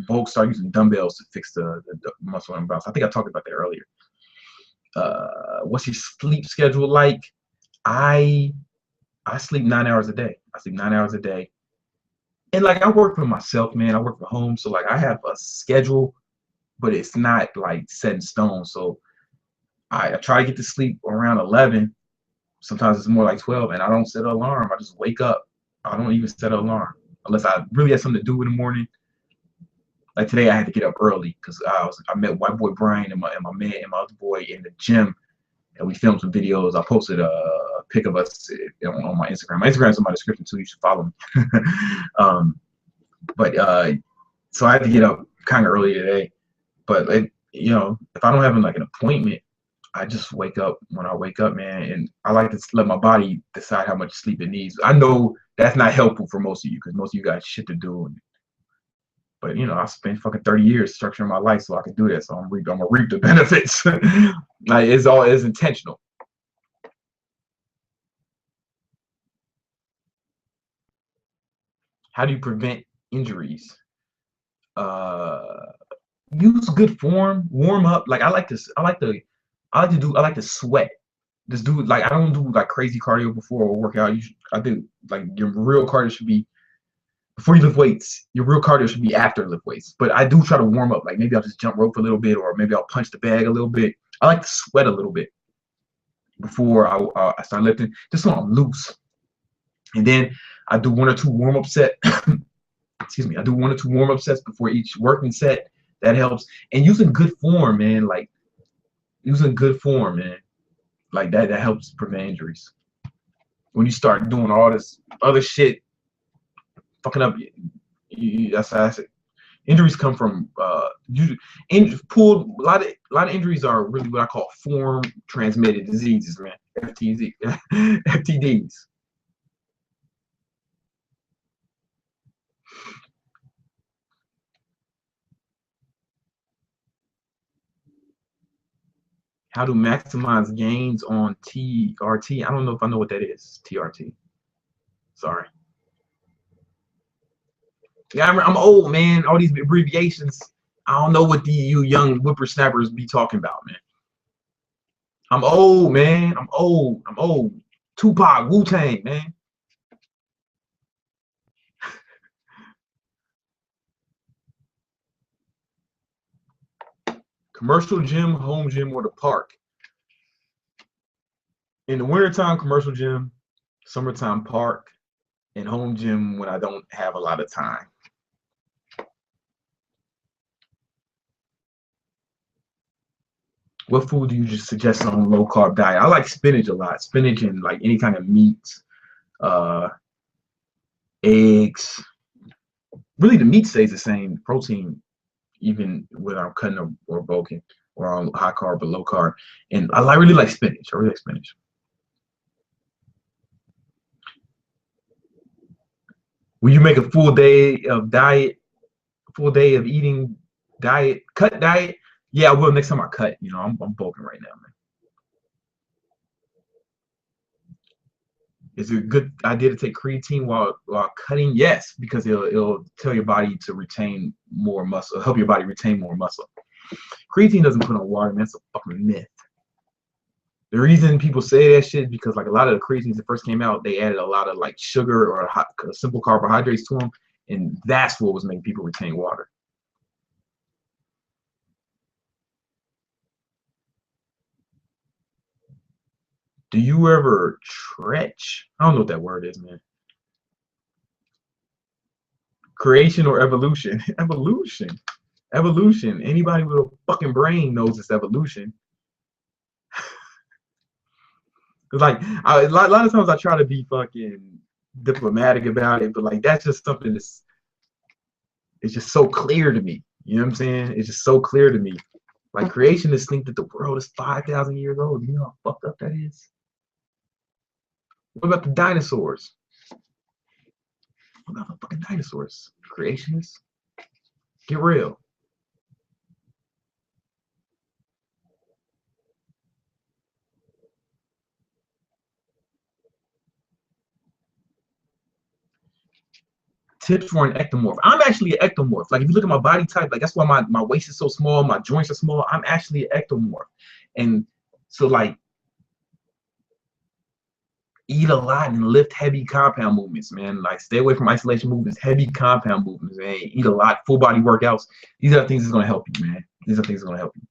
bulk, start using dumbbells to fix the muscle imbalance. I think I talked about that earlier. What's your sleep schedule like? I sleep 9 hours a day. I sleep 9 hours a day. And like I work for myself, man. I work from home. So like I have a schedule, but it's not like set in stone. So I try to get to sleep around 11. Sometimes it's more like 12, and I don't set an alarm. I just wake up. I don't even set an alarm unless I really have something to do in the morning. Like today, I had to get up early because I met White Boy Brian and my other boy in the gym, and we filmed some videos. I posted a pic of us on my Instagram. My Instagram's in my description too. You should follow me. So I had to get up kind of early today. But if I don't have like an appointment, I just wake up when I wake up, man. And I like to let my body decide how much sleep it needs. I know that's not helpful for most of you because most of you got shit to do. But I spent fucking 30 years structuring my life so I can do that. So I'm gonna reap the benefits. Like it's intentional. How do you prevent injuries? Use good form, warm up. Like I like to sweat. Just do like I don't do like crazy cardio before a workout. I do like your real cardio should be before you lift weights. Your real cardio should be after lift weights. But I do try to warm up. Like maybe I'll just jump rope a little bit, or maybe I'll punch the bag a little bit. I like to sweat a little bit before I start lifting, just so I'm loose. And then I do one or two warm up sets. Excuse me. I do 1 or 2 warm up sets before each working set. That helps. And using good form, man. Like using good form, man. Like that helps prevent injuries. When you start doing all this other shit, fucking up, that's how I say. Injuries come from usually a lot of injuries are really what I call form transmitted diseases, man. FTDs. How to maximize gains on TRT? I don't know if I know what that is. TRT. Sorry. Yeah, I'm old, man. All these abbreviations. I don't know what you young whippersnappers be talking about, man. I'm old, man. I'm old. Tupac, Wu-Tang, man. Commercial gym, home gym, or the park. In the wintertime, commercial gym. Summertime, park. And home gym when I don't have a lot of time. What food do you just suggest on a low carb diet? I like spinach a lot. Spinach and like any kind of meats. eggs. Really, the meat stays the same. Protein, even without cutting or bulking, or on high carb or low carb. And I really like spinach. I really like spinach. When you make a full day of diet, full day of eating diet, cut diet, yeah, I will next time I cut. You know, I'm bulking right now, man. Is it a good idea to take creatine while cutting? Yes, because it'll tell your body to retain more muscle, help your body retain more muscle. Creatine doesn't put on water, man. That's a fucking myth. The reason people say that shit is because like a lot of the creatines that first came out, they added a lot of like sugar or simple carbohydrates to them, and that's what was making people retain water. Do you ever stretch? I don't know what that word is, man. Creation or evolution? Evolution. Evolution. Anybody with a fucking brain knows it's evolution. Cause like a lot of times I try to be fucking diplomatic about it, but like that's just something that's it's just so clear to me. You know what I'm saying? It's just so clear to me. Like creationists think that the world is 5,000 years old. You know how fucked up that is? What about the dinosaurs? What about the fucking dinosaurs? Creationists? Get real. Tips for an ectomorph. I'm actually an ectomorph. Like if you look at my body type, like that's why my waist is so small, my joints are small. I'm actually an ectomorph. And so like eat a lot and lift heavy compound movements, man. Like stay away from isolation movements, heavy compound movements, man. Eat a lot, full body workouts. These are things that's gonna help you, man. These are things that are gonna help you.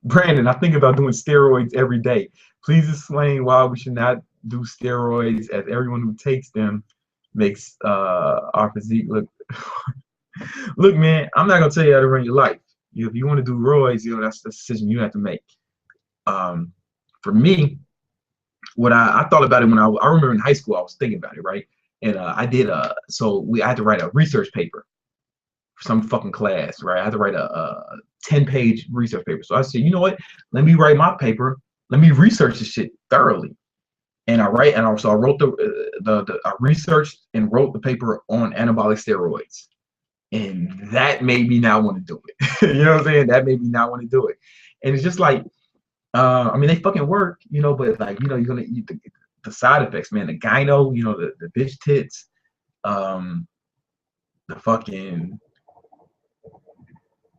Brandon, I think about doing steroids every day. Please explain why we should not do steroids, as everyone who takes them makes our physique look. Look, man, I'm not gonna tell you how to run your life. If you want to do roids, you know that's the decision you have to make. Um, for me, what I thought about it when I remember in high school, I was thinking about it, right? And I did I had to write a research paper for some fucking class, right? I had to write a 10-page research paper. So I said, you know what? Let me write my paper. Let me research this shit thoroughly. And I wrote I researched and wrote the paper on anabolic steroids. And that made me not want to do it. You know what I'm saying? That made me not want to do it. And it's just like, I mean, they fucking work, you know, but like, you know, you're gonna eat the side effects, man. The gyno, you know, the bitch tits, the fucking,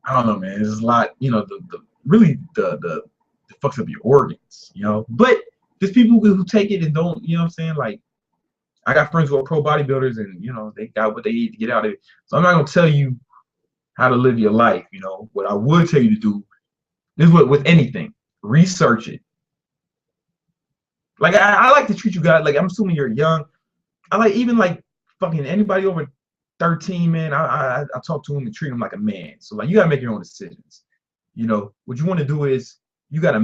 I don't know, man. There's a lot, you know, the really the fucks up your organs, you know. But there's people who take it and don't, you know what I'm saying? Like, I got friends who are pro bodybuilders and, you know, they got what they need to get out of it. So I'm not gonna tell you how to live your life, you know. What I would tell you to do is with anything, research it. Like I like to treat you guys like I'm assuming you're young. I like even like fucking anybody over 13, man. I talk to them and treat them like a man. So like you gotta make your own decisions. You know what you want to do is you gotta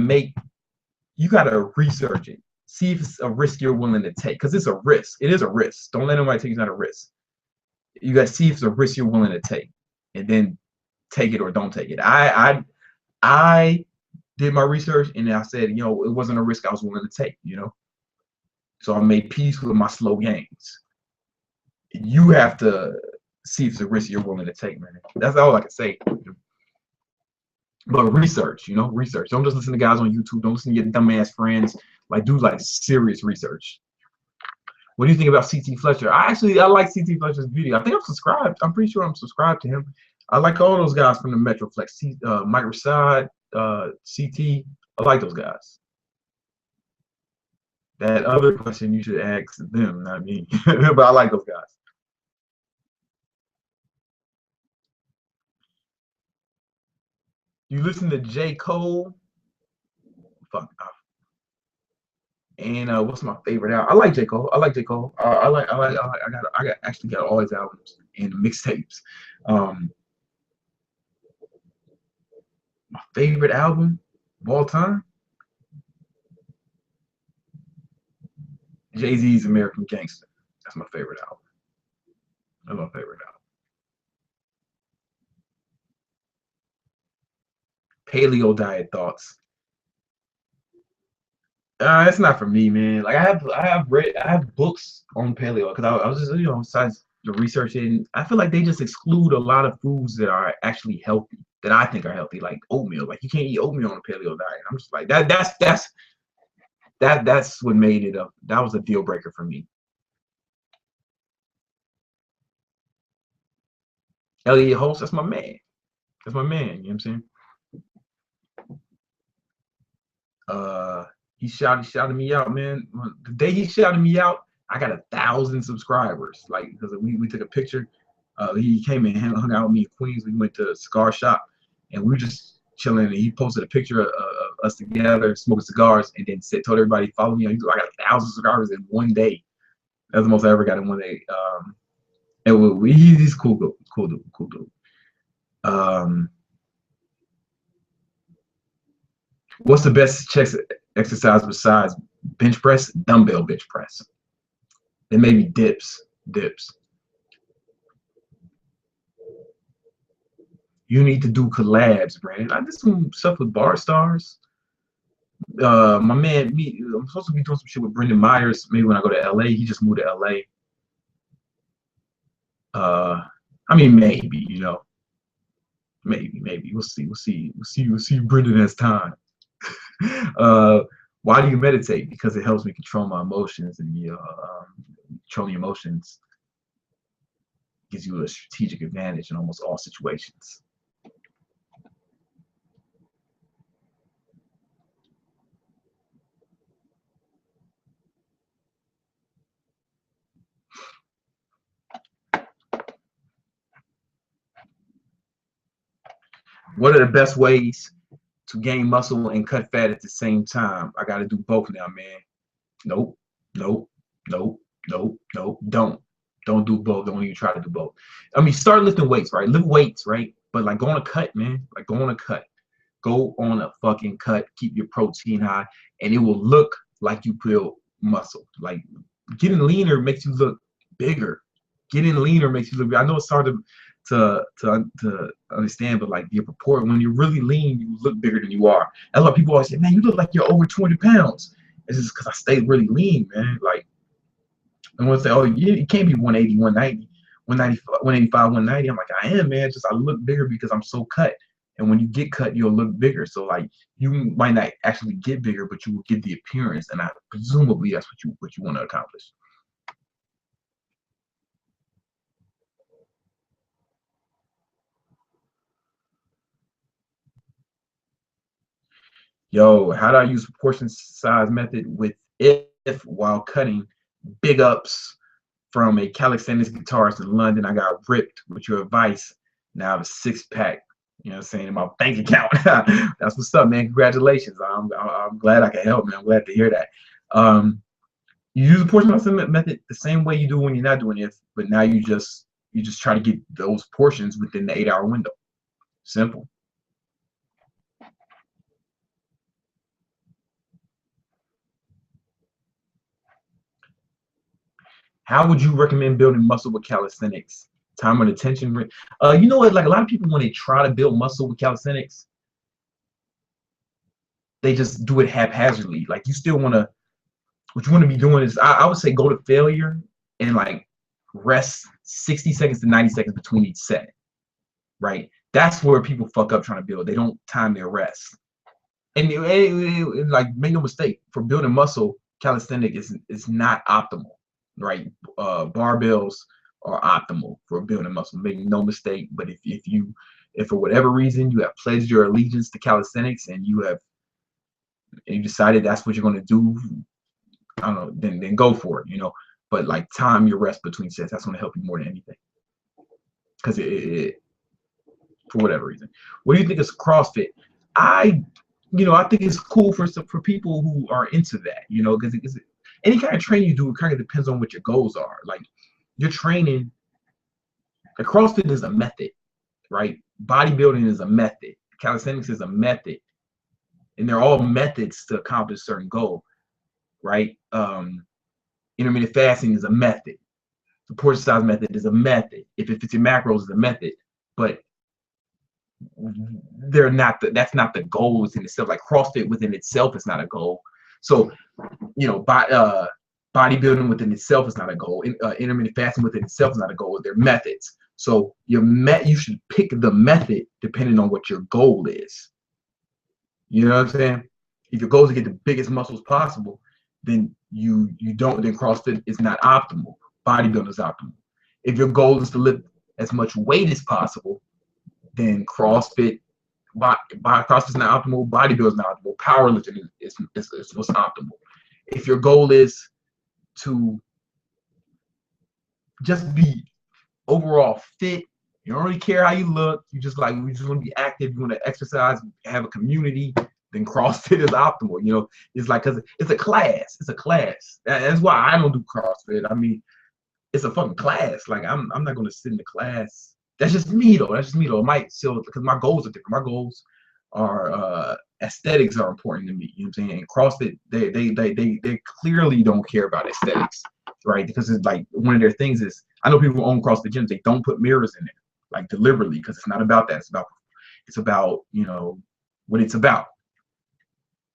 research it. See if it's a risk you're willing to take, because it's a risk. It is a risk. Don't let anybody tell you it's not a risk. You gotta see if it's a risk you're willing to take, and then take it or don't take it. I did my research and I said, you know, it wasn't a risk I was willing to take. You know, so I made peace with my slow gains. You have to see if it's a risk you're willing to take, man. That's all I can say. But research, you know, research. Don't just listen to guys on YouTube. Don't listen to your dumbass friends. Like, do like serious research. What do you think about CT Fletcher? I like CT Fletcher's video. I think I'm subscribed. I'm pretty sure I'm subscribed to him. I like all those guys from the Metroflex. Mike Rasad, CT. I like those guys. That other question you should ask them, not me. But I like those guys. You listen to J. Cole? Fuck. And what's my favorite album? I like J. Cole. I like J. Cole. I got actually got all his albums and mixtapes. Um, my favorite album of all time? Jay-Z's American Gangster. That's my favorite album. That's my favorite album. Paleo diet thoughts. It's not for me, man. Like I have books on paleo because I was just besides the researching, I feel like they just exclude a lot of foods that are actually healthy that I think are healthy, like oatmeal. Like you can't eat oatmeal on a paleo diet. I'm just like that's what made it up. That was a deal breaker for me. Elliot Holmes, that's my man. That's my man. You know what I'm saying? Uh, he shouted me out, man. The day he shouted me out, I got 1,000 subscribers. Like because we took a picture. He came and hung out with me in Queens. We went to a cigar shop, and we were just chilling. And he posted a picture of us together smoking cigars, and then told everybody follow me. I got 1,000 subscribers in one day. That's the most I ever got in one day. And he's cool dude. What's the best chest exercise besides bench press? Dumbbell bench press. And maybe dips. You need to do collabs, Brandon. I did some stuff with Bar Stars. My man, I'm supposed to be doing some shit with Brendan Myers. Maybe when I go to LA, he just moved to LA. I mean, maybe, maybe we'll see. Brendan has time. Why do you meditate? Because it helps me control my emotions, and controlling emotions gives you a strategic advantage in almost all situations. What are the best ways to gain muscle and cut fat at the same time? I got to do both now, man. Nope. Don't do both. Don't even try to do both. I mean, start lifting weights, right? Lift weights, right? But like go on a cut, man. Like go on a cut. Go on a fucking cut. Keep your protein high, and it will look like you build muscle. Like getting leaner makes you look bigger. Getting leaner makes you look bigger. I know it's hard to understand, but like your proportion, when you're really lean, you look bigger than you are. That's why people always say, man, you look like you're over 200 pounds. It's just because I stayed really lean, man. Like, and when they say, oh, yeah, you can't be 180, 190, 195, 185, 190. I'm like, I am, man. Just I look bigger because I'm so cut. And when you get cut, you'll look bigger. So like you might not actually get bigger, but you will get the appearance. And presumably that's what you want to accomplish. Yo, how do I use proportion size method with if while cutting? Big ups from a calisthenics guitarist in London. I got ripped with your advice. Now I have a six-pack, you know what I'm saying, in my bank account. That's what's up, man. Congratulations. I'm glad I can help, man. I'm glad to hear that. You use the portion size method the same way you do when you're not doing it, but now you just try to get those portions within the 8-hour window. Simple. How would you recommend building muscle with calisthenics? Time and attention. You know what? Like a lot of people, when they try to build muscle with calisthenics, they just do it haphazardly. Like you still want to, what you want to be doing is, I would say, go to failure and like rest 60 seconds to 90 seconds between each set. Right? That's where people fuck up trying to build. They don't time their rest. And like, make no mistake, for building muscle, calisthenic is not optimal. Right? Barbells are optimal for building muscle. Make no mistake. But if for whatever reason you have pledged your allegiance to calisthenics and you decided that's what you're going to do, I don't know, then go for it. But like time your rest between sets. That's going to help you more than anything. Because it for whatever reason. What do you think is CrossFit? I think it's cool for people who are into that. Because any kind of training you do, it kind of depends on what your goals are. Like your training, the CrossFit is a method, right? Bodybuilding is a method. Calisthenics is a method, and they're all methods to accomplish a certain goal, right? Intermittent fasting is a method. The portion size method is a method. If it fits your macros, is a method. But they're not that's not the goal within itself. Like CrossFit within itself is not a goal. So, bodybuilding within itself is not a goal. Intermittent fasting within itself is not a goal. They're methods. So you should pick the method depending on what your goal is. You know what I'm saying? If your goal is to get the biggest muscles possible, then then CrossFit is not optimal. Bodybuilding is optimal. If your goal is to lift as much weight as possible, then CrossFit is not optimal. Bodybuilding is not optimal. Powerlifting is what's optimal. If your goal is to just be overall fit, you don't really care how you look, we just want to be active, you want to exercise, have a community, then CrossFit is optimal. It's like, because it's a class. That's why I don't do CrossFit. I mean, it's a fucking class. Like, I'm not going to sit in the class. That's just me though. It might still, because my goals are different. My goals are aesthetics are important to me. You know what I'm saying? And CrossFit, they clearly don't care about aesthetics, right? Because it's like, one of their things is, I know people who own CrossFit gyms, they don't put mirrors in there, like, deliberately, because it's not about that. It's about what it's about.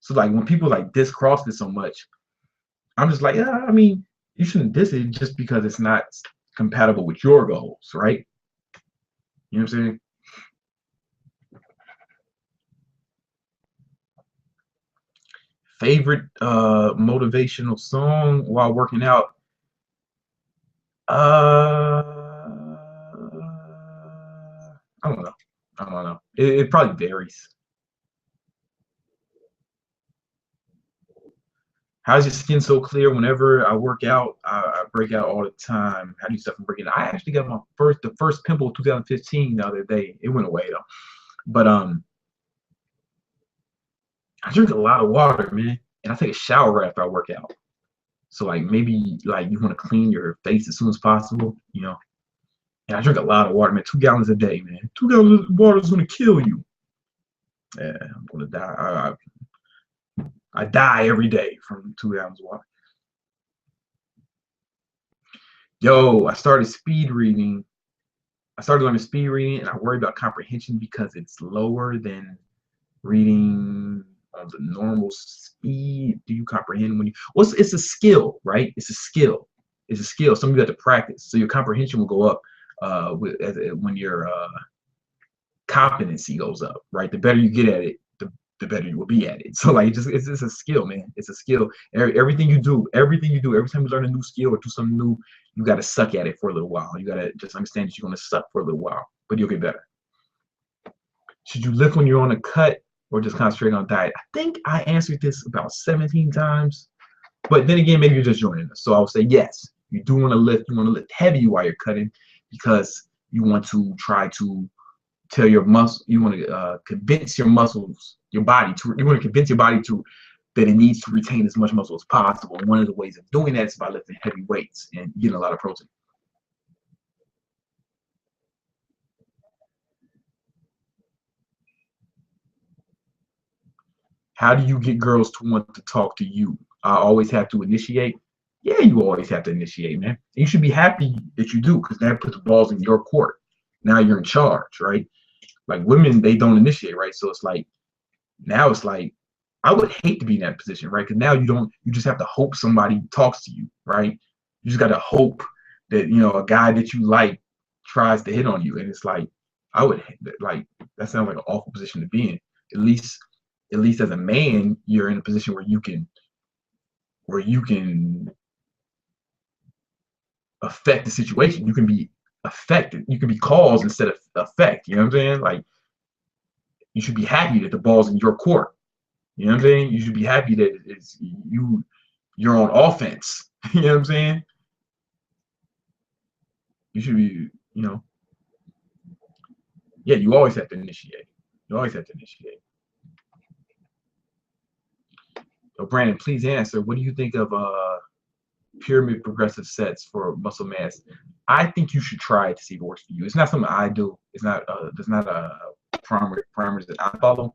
So, like, when people like diss CrossFit so much, I'm just like, yeah, I mean, you shouldn't diss it just because it's not compatible with your goals, right? You know what I'm saying? Favorite motivational song while working out? I don't know. It probably varies. How's your skin so clear? Whenever I work out, I break out all the time. How do you stop from breaking out? I actually got the first pimple of 2015 the other day. It went away though. But I drink a lot of water, man, and I take a shower after I work out. So, like, maybe like you want to clean your face as soon as possible, And I drink a lot of water, man. 2 gallons a day, man. 2 gallons of water is gonna kill you. Yeah, I'm gonna die. I die every day from 2 gallons of water. Yo, I started speed reading. I started learning speed reading, and I worry about comprehension because it's lower than reading on the normal speed. Do you comprehend when you? Well, it's a skill, right? It's a skill. Something you have to practice, so your comprehension will go up when your competency goes up, right? The better you get at it, the better you will be at it. So, like, it's a skill, man. It's a skill. Everything you do, every time you learn a new skill or do something new, you got to suck at it for a little while. You got to just understand that you're going to suck for a little while, but you'll get better. Should you lift when you're on a cut or just concentrate on diet? I think I answered this about 17 times, but then again, maybe you're just joining us. So I would say yes, you do want to lift. You want to lift heavy while you're cutting because you want to try to tell your muscle, you want to convince your muscles, you want to convince your body that it needs to retain as much muscle as possible. And one of the ways of doing that is by lifting heavy weights and getting a lot of protein. How do you get girls to want to talk to you? I always have to initiate. Yeah, you always have to initiate, man. You should be happy that you do, because that puts the balls in your court. Now you're in charge, right? Like, women, they don't initiate, right? So it's like, now it's like, I would hate to be in that position, right? Because now you just have to hope somebody talks to you, right? You just got to hope that, a guy that you like tries to hit on you. And it's like, that sounds like an awful position to be in. At least as a man, you're in a position where you can affect the situation. You can be affected. You can be cause instead of effect. You know what I'm saying? Like, you should be happy that the ball's in your court. You know what I'm saying? You should be happy that you're on offense. You know what I'm saying? You should be, yeah, you always have to initiate. You always have to initiate. So, Brandon, please answer. What do you think of pyramid progressive sets for muscle mass? I think you should try it to see if it works for you. It's not something I do. It's not there's not a parameters that I follow.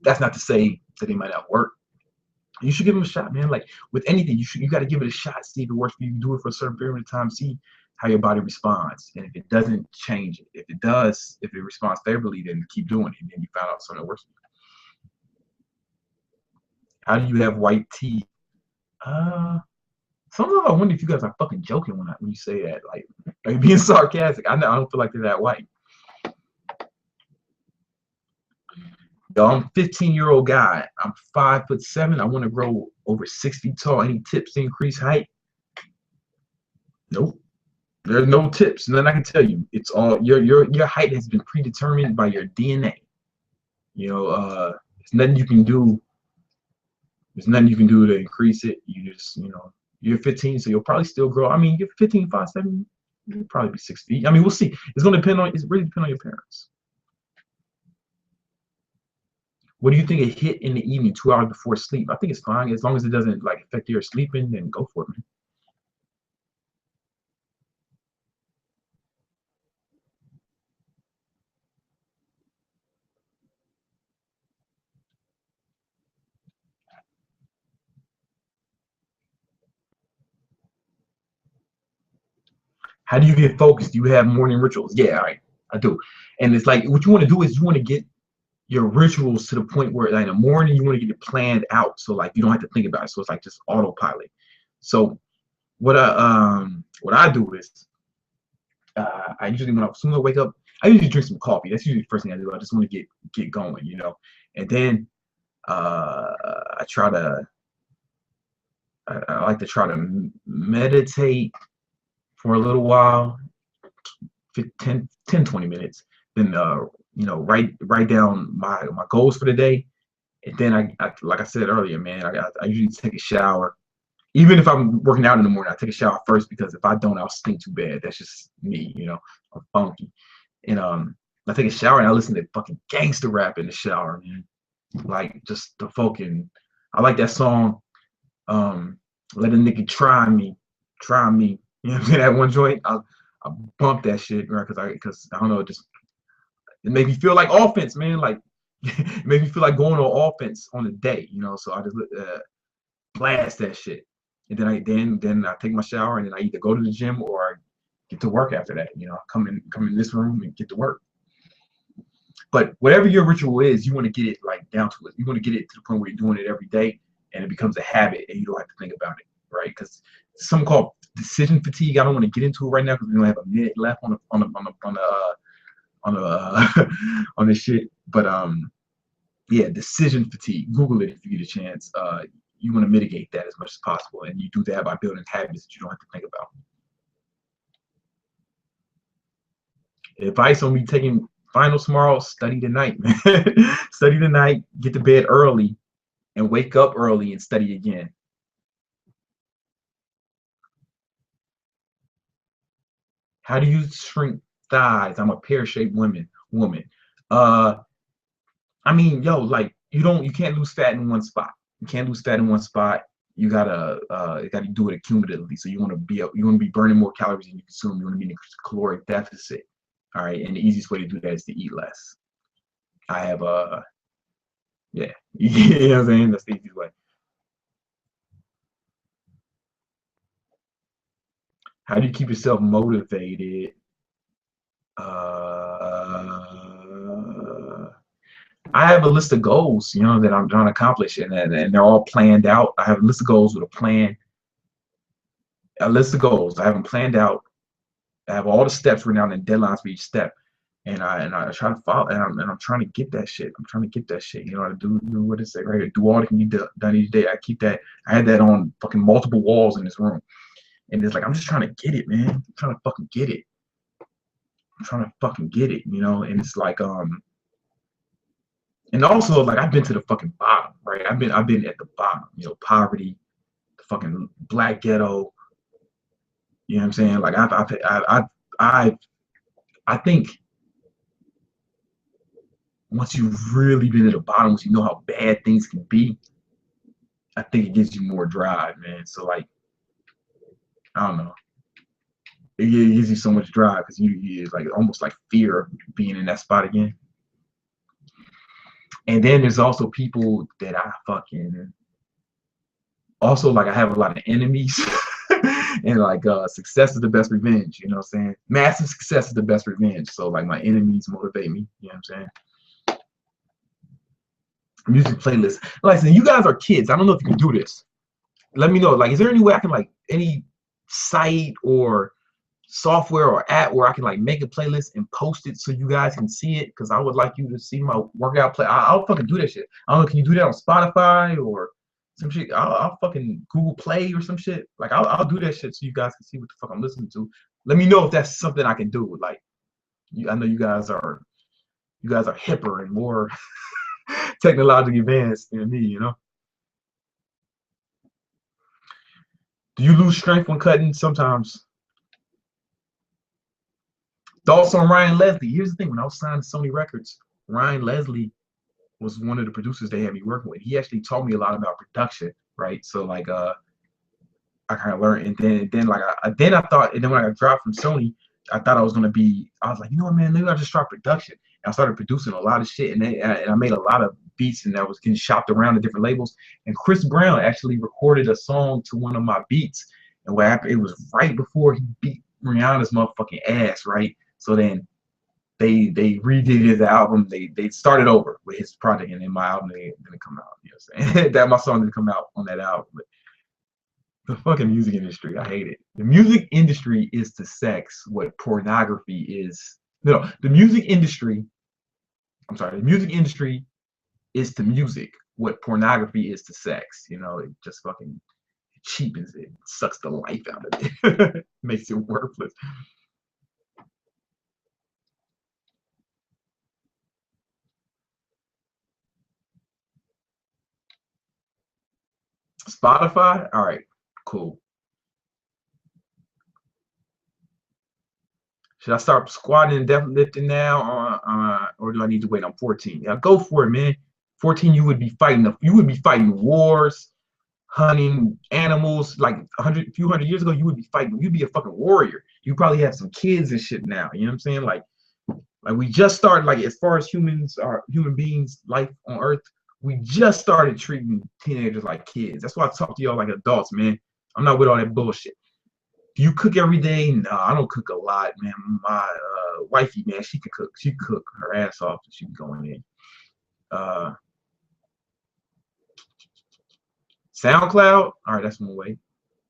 That's not to say that they might not work. You should give them a shot, man. Like with anything, you got to give it a shot. See if it works for you. Do it for a certain period of time. See how your body responds. And if it doesn't, change it. If it does, if it responds favorably, then keep doing it. And then you found out something that works for you. How do you have white teeth? Sometimes I wonder if you guys are fucking joking when you say that. Like being sarcastic. I don't feel like they're that white. Yo, I'm a 15-year-old guy. I'm 5'7". I want to grow over 6 feet tall. Any tips to increase height? Nope. There's no tips. Nothing I can tell you. It's all your height has been predetermined by your DNA. There's nothing you can do. There's nothing you can do to increase it. You just, you're 15, so you'll probably still grow. I mean, you're 15, 5'7", you'll probably be 6 feet. I mean, we'll see. It's really depend on your parents. What do you think a hit in the evening, 2 hours before sleep? I think it's fine as long as it doesn't like affect your sleeping. Then go for it, man. How do you get focused? Do you have morning rituals? Yeah, I do. And it's like what you want to do is you want to get your rituals to the point where like in the morning you want to get it planned out, so like you don't have to think about it. So it's like just autopilot. So what I do is I usually as soon as I wake up, I usually drink some coffee. That's usually the first thing I do. I just want to get going. And then uh, I try to I like to try to meditate for a little while, 20 minutes. Then write down my goals for the day. And then I like I said earlier, man, I usually take a shower. Even if I'm working out in the morning, I take a shower first because if I don't, I'll stink too bad. That's just me. I'm funky. And I take a shower and I listen to fucking gangster rap in the shower, man. Like just the fucking, I like that song. Let a nigga try me. You know what I'm saying? That one joint, I bump that shit, right? Because I don't know, it makes me feel like offense, man. Like it makes me feel like going on offense on the day. So I just blast that shit, and then I take my shower, and then I either go to the gym or I get to work after that. Come in this room and get to work. But whatever your ritual is, you want to get it like down to it. You want to get it to the point where you're doing it every day, and it becomes a habit, and you don't have to think about it, right? Because something called decision fatigue. I don't want to get into it right now because we don't have a minute left on this shit. But yeah, decision fatigue. Google it if you get a chance. You want to mitigate that as much as possible, and you do that by building habits that you don't have to think about. Advice on me taking finals tomorrow: study tonight, man. Study tonight, get to bed early, and wake up early and study again. How do you shrink thighs? I'm a pear-shaped woman. Uh, I mean, yo, like you can't lose fat in one spot. You can't lose fat in one spot. You gotta do it accumulatively. So you want to be burning more calories than you consume. You want to be in a caloric deficit. All right, and the easiest way to do that is to eat less. I have yeah, you know what I'm saying? That's the easiest way. How do you keep yourself motivated? I have a list of goals, that I'm trying to accomplish, and they're all planned out. I have a list of goals with a list of goals. I have them planned out. I have all the steps written down and deadlines for each step, and I try to follow, and I'm trying to get that shit. I'm trying to get that shit. I do what it say right here. Do all that can be done each day. I keep that. I had that on fucking multiple walls in this room, and it's like I'm just trying to get it, man. I'm trying to fucking get it. I'm trying to fucking get it, and it's like and also like I've been to the fucking bottom, right? I've been at the bottom, poverty, the fucking black ghetto. You know what I'm saying? Like I've I think once you've really been at the bottom, once you know how bad things can be, I think it gives you more drive, man. So like I don't know, it gives you so much drive because it's like almost like fear of being in that spot again. And then there's also people that I fucking Also, like I have a lot of enemies. And like success is the best revenge, you know what I'm saying? Massive success is the best revenge. So like my enemies motivate me, you know what I'm saying? Music playlist. Like I said, you guys are kids. I don't know if you can do this. Let me know. Like, is there any way I can like any site or software or app where I can like make a playlist and post it so you guys can see it? Because I would like you to see my workout play. I'll fucking do that shit. I don't know. Can you do that on Spotify or some shit? I'll fucking Google Play or some shit. Like I'll do that shit so you guys can see what the fuck I'm listening to. Let me know if that's something I can do. Like, I know you guys are hipper and more technologically advanced than me. You know. Do you lose strength when cutting? Sometimes. Thoughts on Ryan Leslie? Here's the thing: when I was signed to Sony Records, Ryan Leslie was one of the producers they had me working with. He actually taught me a lot about production, right? So like I kind of learned, and then like then I thought, and then when I got dropped from Sony, I thought I was gonna be. I was like, you know what, man, maybe I'll just start production. And I started producing a lot of shit, and I made a lot of beats, and I was getting shopped around to different labels. And Chris Brown actually recorded a song to one of my beats, and what happened? It was right before he beat Rihanna's motherfucking ass, right? So then they redid his album. They started over with his project, and then my album didn't come out. You know what I'm saying? That my song didn't come out on that album. But the fucking music industry, I hate it. The music industry is to sex what pornography is. No, the music industry. I'm sorry. The music industry is to music what pornography is to sex. You know, it just fucking cheapens it, sucks the life out of it, makes it worthless. Spotify. All right, cool. Should I start squatting and deadlifting now, or do I need to wait? I'm 14. Yeah, go for it, man. 14, you would be fighting. You would be fighting wars, hunting animals. Like a few hundred years ago, you would be fighting. You'd be a fucking warrior. You probably have some kids and shit now. You know what I'm saying? Like we just started. Like as far as human beings, life on Earth, we just started treating teenagers like kids. That's why I talk to y'all like adults, man. I'm not with all that bullshit. Do you cook every day? No, I don't cook a lot, man. My wifey, man, she can cook. She cook her ass off, and she be going in. Uh, SoundCloud, all right, that's one way.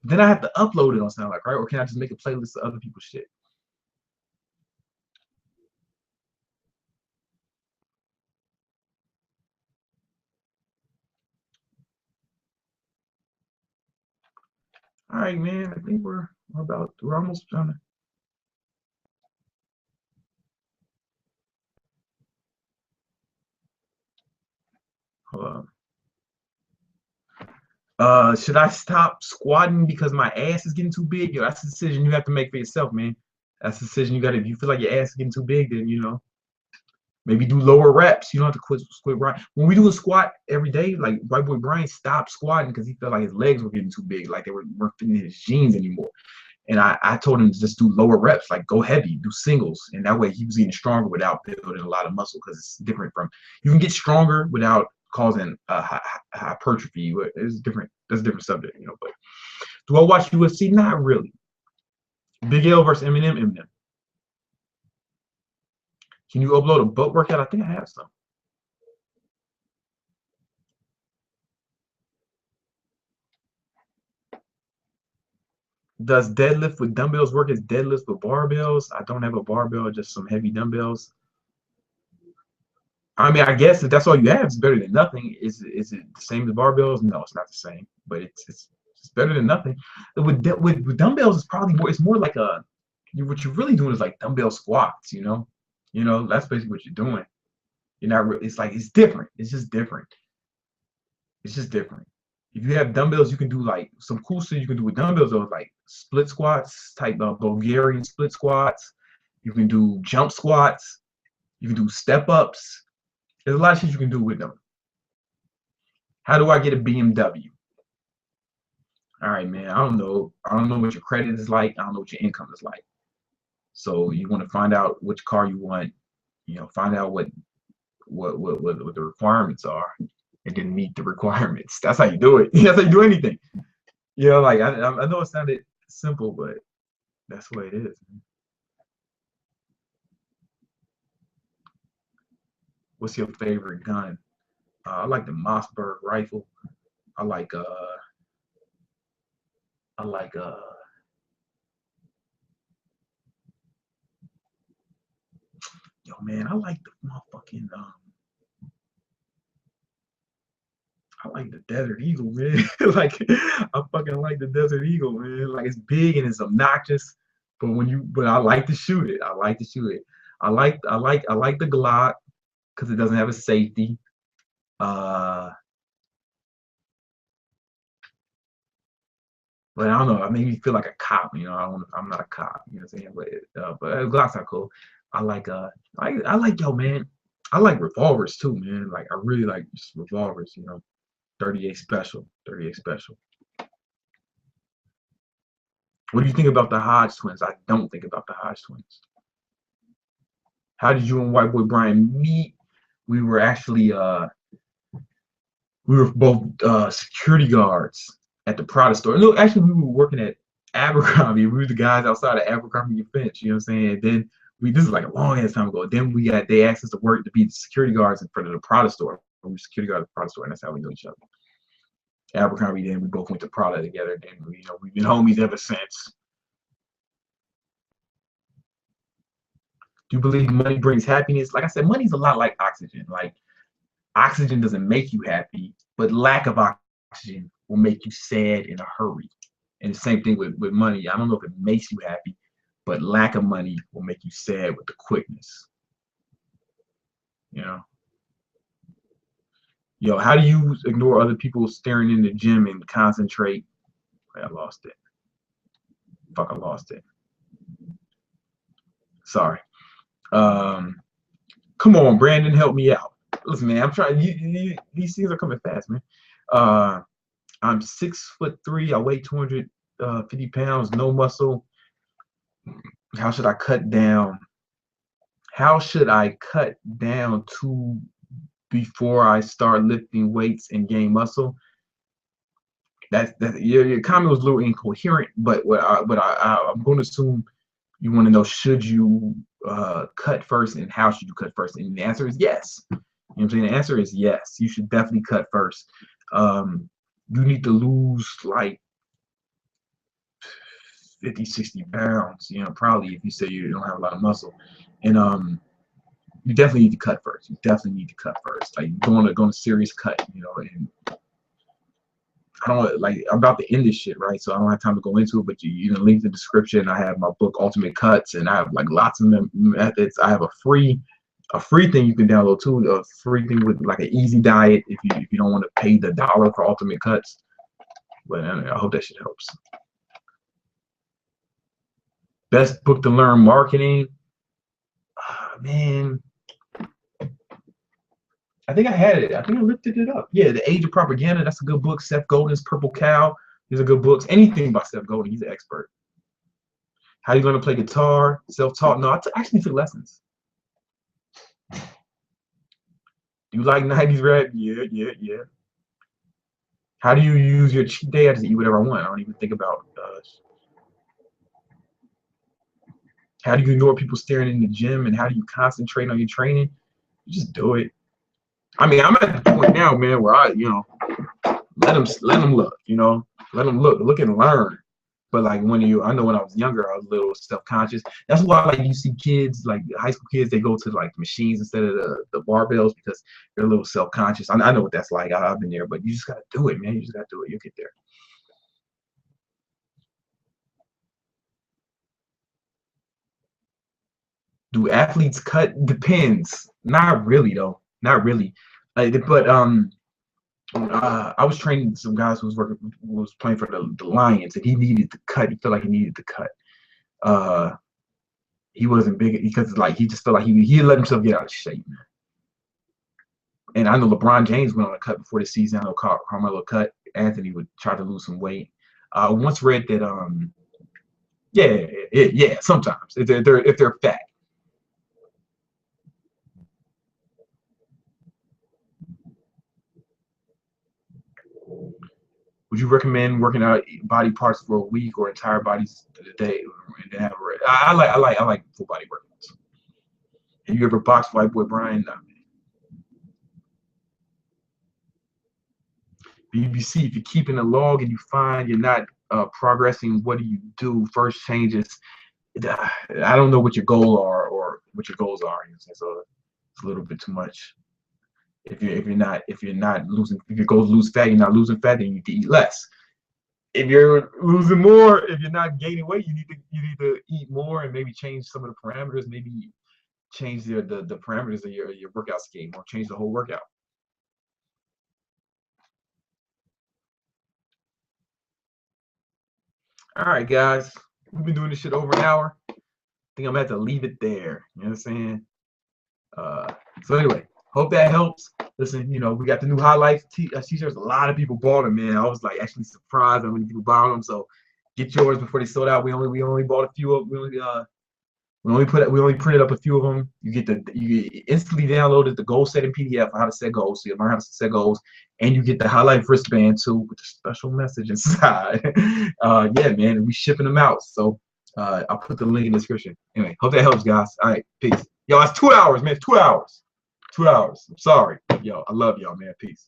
Then I have to upload it on SoundCloud, right? Or can I just make a playlist of other people's shit? All right, man. I think we're almost trying to. Hold on. Should I stop squatting because my ass is getting too big? Yo, that's a decision you have to make for yourself, man. That's a decision you got to. If you feel like your ass is getting too big, then maybe do lower reps. You don't have to quit Brian. When we do a squat every day, like white boy Brian stopped squatting because he felt like his legs were getting too big, like they weren't fitting in his jeans anymore. And I told him to just do lower reps, like go heavy, do singles, and that way he was getting stronger without building a lot of muscle because it's different from you can get stronger without causing hypertrophy. It's different. That's a different subject, But do I watch UFC? Not really. Big L versus Eminem. Eminem. Can you upload a butt workout? I think I have some. Does deadlift with dumbbells work as deadlifts with barbells? I don't have a barbell, just some heavy dumbbells. I mean, I guess if that's all you have, it's better than nothing. Is it the same as barbells? No, it's not the same, but it's better than nothing. With dumbbells, it's probably more. It's more like what you're really doing is like dumbbell squats. That's basically what you're doing. You're not. It's like it's different. It's just different. It's just different. If you have dumbbells, you can do like some cool stuff you can do with dumbbells, though, like split squats, type of Bulgarian split squats. You can do jump squats. You can do step ups. There's a lot of shit you can do with them. How do I get a BMW? All right, man. I don't know. I don't know what your credit is like. I don't know what your income is like. So you want to find out which car you want. Find out what the requirements are. It didn't meet the requirements. That's how you do it. That's how you do anything. You know, like I know it sounded simple, but that's the way it is. What's your favorite gun? I like the Mossberg rifle. I like I like yo man, I like the motherfucking I like the Desert Eagle, man. Like I fucking like the Desert Eagle, man. Like it's big and it's obnoxious, but I like to shoot it. I like to shoot it. I like the Glock because it doesn't have a safety. Uh, but I don't know. It made me feel like a cop. You know, I'm not a cop. You know what I'm saying? But Glocks are cool. I like I like yo man. I like revolvers too, man. Like I really like just revolvers. You know, 38 special, 38 special. What do you think about the Hodge twins? I don't think about the Hodge twins. How did you and White Boy Brian meet? We were actually we were both security guards at the Prada store. No, actually we were working at Abercrombie. We were the guys outside of Abercrombie and Finch, you know what I'm saying? And then this is like a long ass time ago. Then they asked us to work to be the security guards in front of the Prada store. We were security guards at the Prada store, and that's how we knew each other. Abercrombie, then we both went to Prada together. Then we've been homies ever since. Do you believe money brings happiness? Like I said, money's a lot like oxygen. Like oxygen doesn't make you happy, but lack of oxygen will make you sad in a hurry. And the same thing with money. I don't know if it makes you happy, but lack of money will make you sad with the quickness. You know? Yo, how do you ignore other people staring in the gym and concentrate? I lost it. Fuck, I lost it. Sorry. Come on, Brandon, help me out. Listen, man, I'm trying. These things are coming fast, man. I'm 6'3". I weigh 250 pounds, no muscle. How should I cut down? How should I cut down to before I start lifting weights and gain muscle? That your comment was a little incoherent, but I'm going to assume you want to know, should you cut first and how should you cut first? And the answer is yes. You know what I'm saying? The answer is yes. You should definitely cut first. You need to lose like 50, 60 pounds, you know, probably if you say you don't have a lot of muscle. And you definitely need to cut first. You definitely need to cut first. Like going a serious cut, you know, and I don't like I'm about to end this shit, right? So I don't have time to go into it, but you can link in the description. I have my book Ultimate Cuts, and I have like lots of methods. I have a free thing you can download too, a free thing with like an easy diet if you don't want to pay the $1 for Ultimate Cuts. But I hope that shit helps. Best book to learn marketing. Man, I think I had it. I think I lifted it up. Yeah, The Age of Propaganda. That's a good book. Seth Godin's Purple Cow. These are good books. Anything by Seth Godin. He's an expert. How you learn to play guitar? Self-taught. No, I actually took lessons. Do you like 90s rap? Yeah. How do you use your cheat day? I just eat whatever I want. I don't even think about how do you ignore people staring in the gym, and how do you concentrate on your training? You just do it. I mean, I'm at the point now, man, where I, let them look, let them look and learn. But like I know when I was younger, I was a little self-conscious. That's why like you see kids, like high school kids, they go to like the machines instead of the barbells because they're a little self-conscious. I know what that's like. I've been there, but you just gotta do it, man. You just gotta do it. You'll get there. Do athletes cut? Depends. Not really though. Not really. But I was training some guys who was playing for the Lions, and he needed to cut. He felt like he needed to cut. He wasn't big because like he just felt like he let himself get out of shape, man. And I know LeBron James went on a cut before the season. I know Carmelo cut. Anthony would try to lose some weight. I once read that yeah, sometimes if they're fat. Would you recommend working out body parts for a week or entire bodies a day? And then have I like full body workouts. Have you ever boxed White Boy Brian? Nah, man. BBC, if you're keeping a log and you find you're not progressing, what do you do? First changes. I don't know what your goal are or what your goals are. So it's a little bit too much. If you're not losing, if your goal is lose fat, you're not losing fat, then you need to eat less. If you're losing more, if you're not gaining weight, you need to eat more and maybe change some of the parameters, maybe change the parameters of your workout scheme or change the whole workout. All right, guys, we've been doing this shit over an hour. I think I'm gonna have to leave it there. You know what I'm saying? So anyway, hope that helps. Listen, we got the new highlights t-shirts. A lot of people bought them, man. I was like actually surprised how many people bought them. So get yours before they sold out. We only bought a few of. We only printed up a few of them. You instantly downloaded the goal setting PDF on how to set goals. So you learn how to set goals, and you get the highlight wristband too with a special message inside. Yeah, man, we shipping them out. So I'll put the link in the description. Anyway, hope that helps, guys. All right, peace. Yo, it's 2 hours, man. 2 hours. 2 hours. I'm sorry. Yo, I love y'all, man. Peace.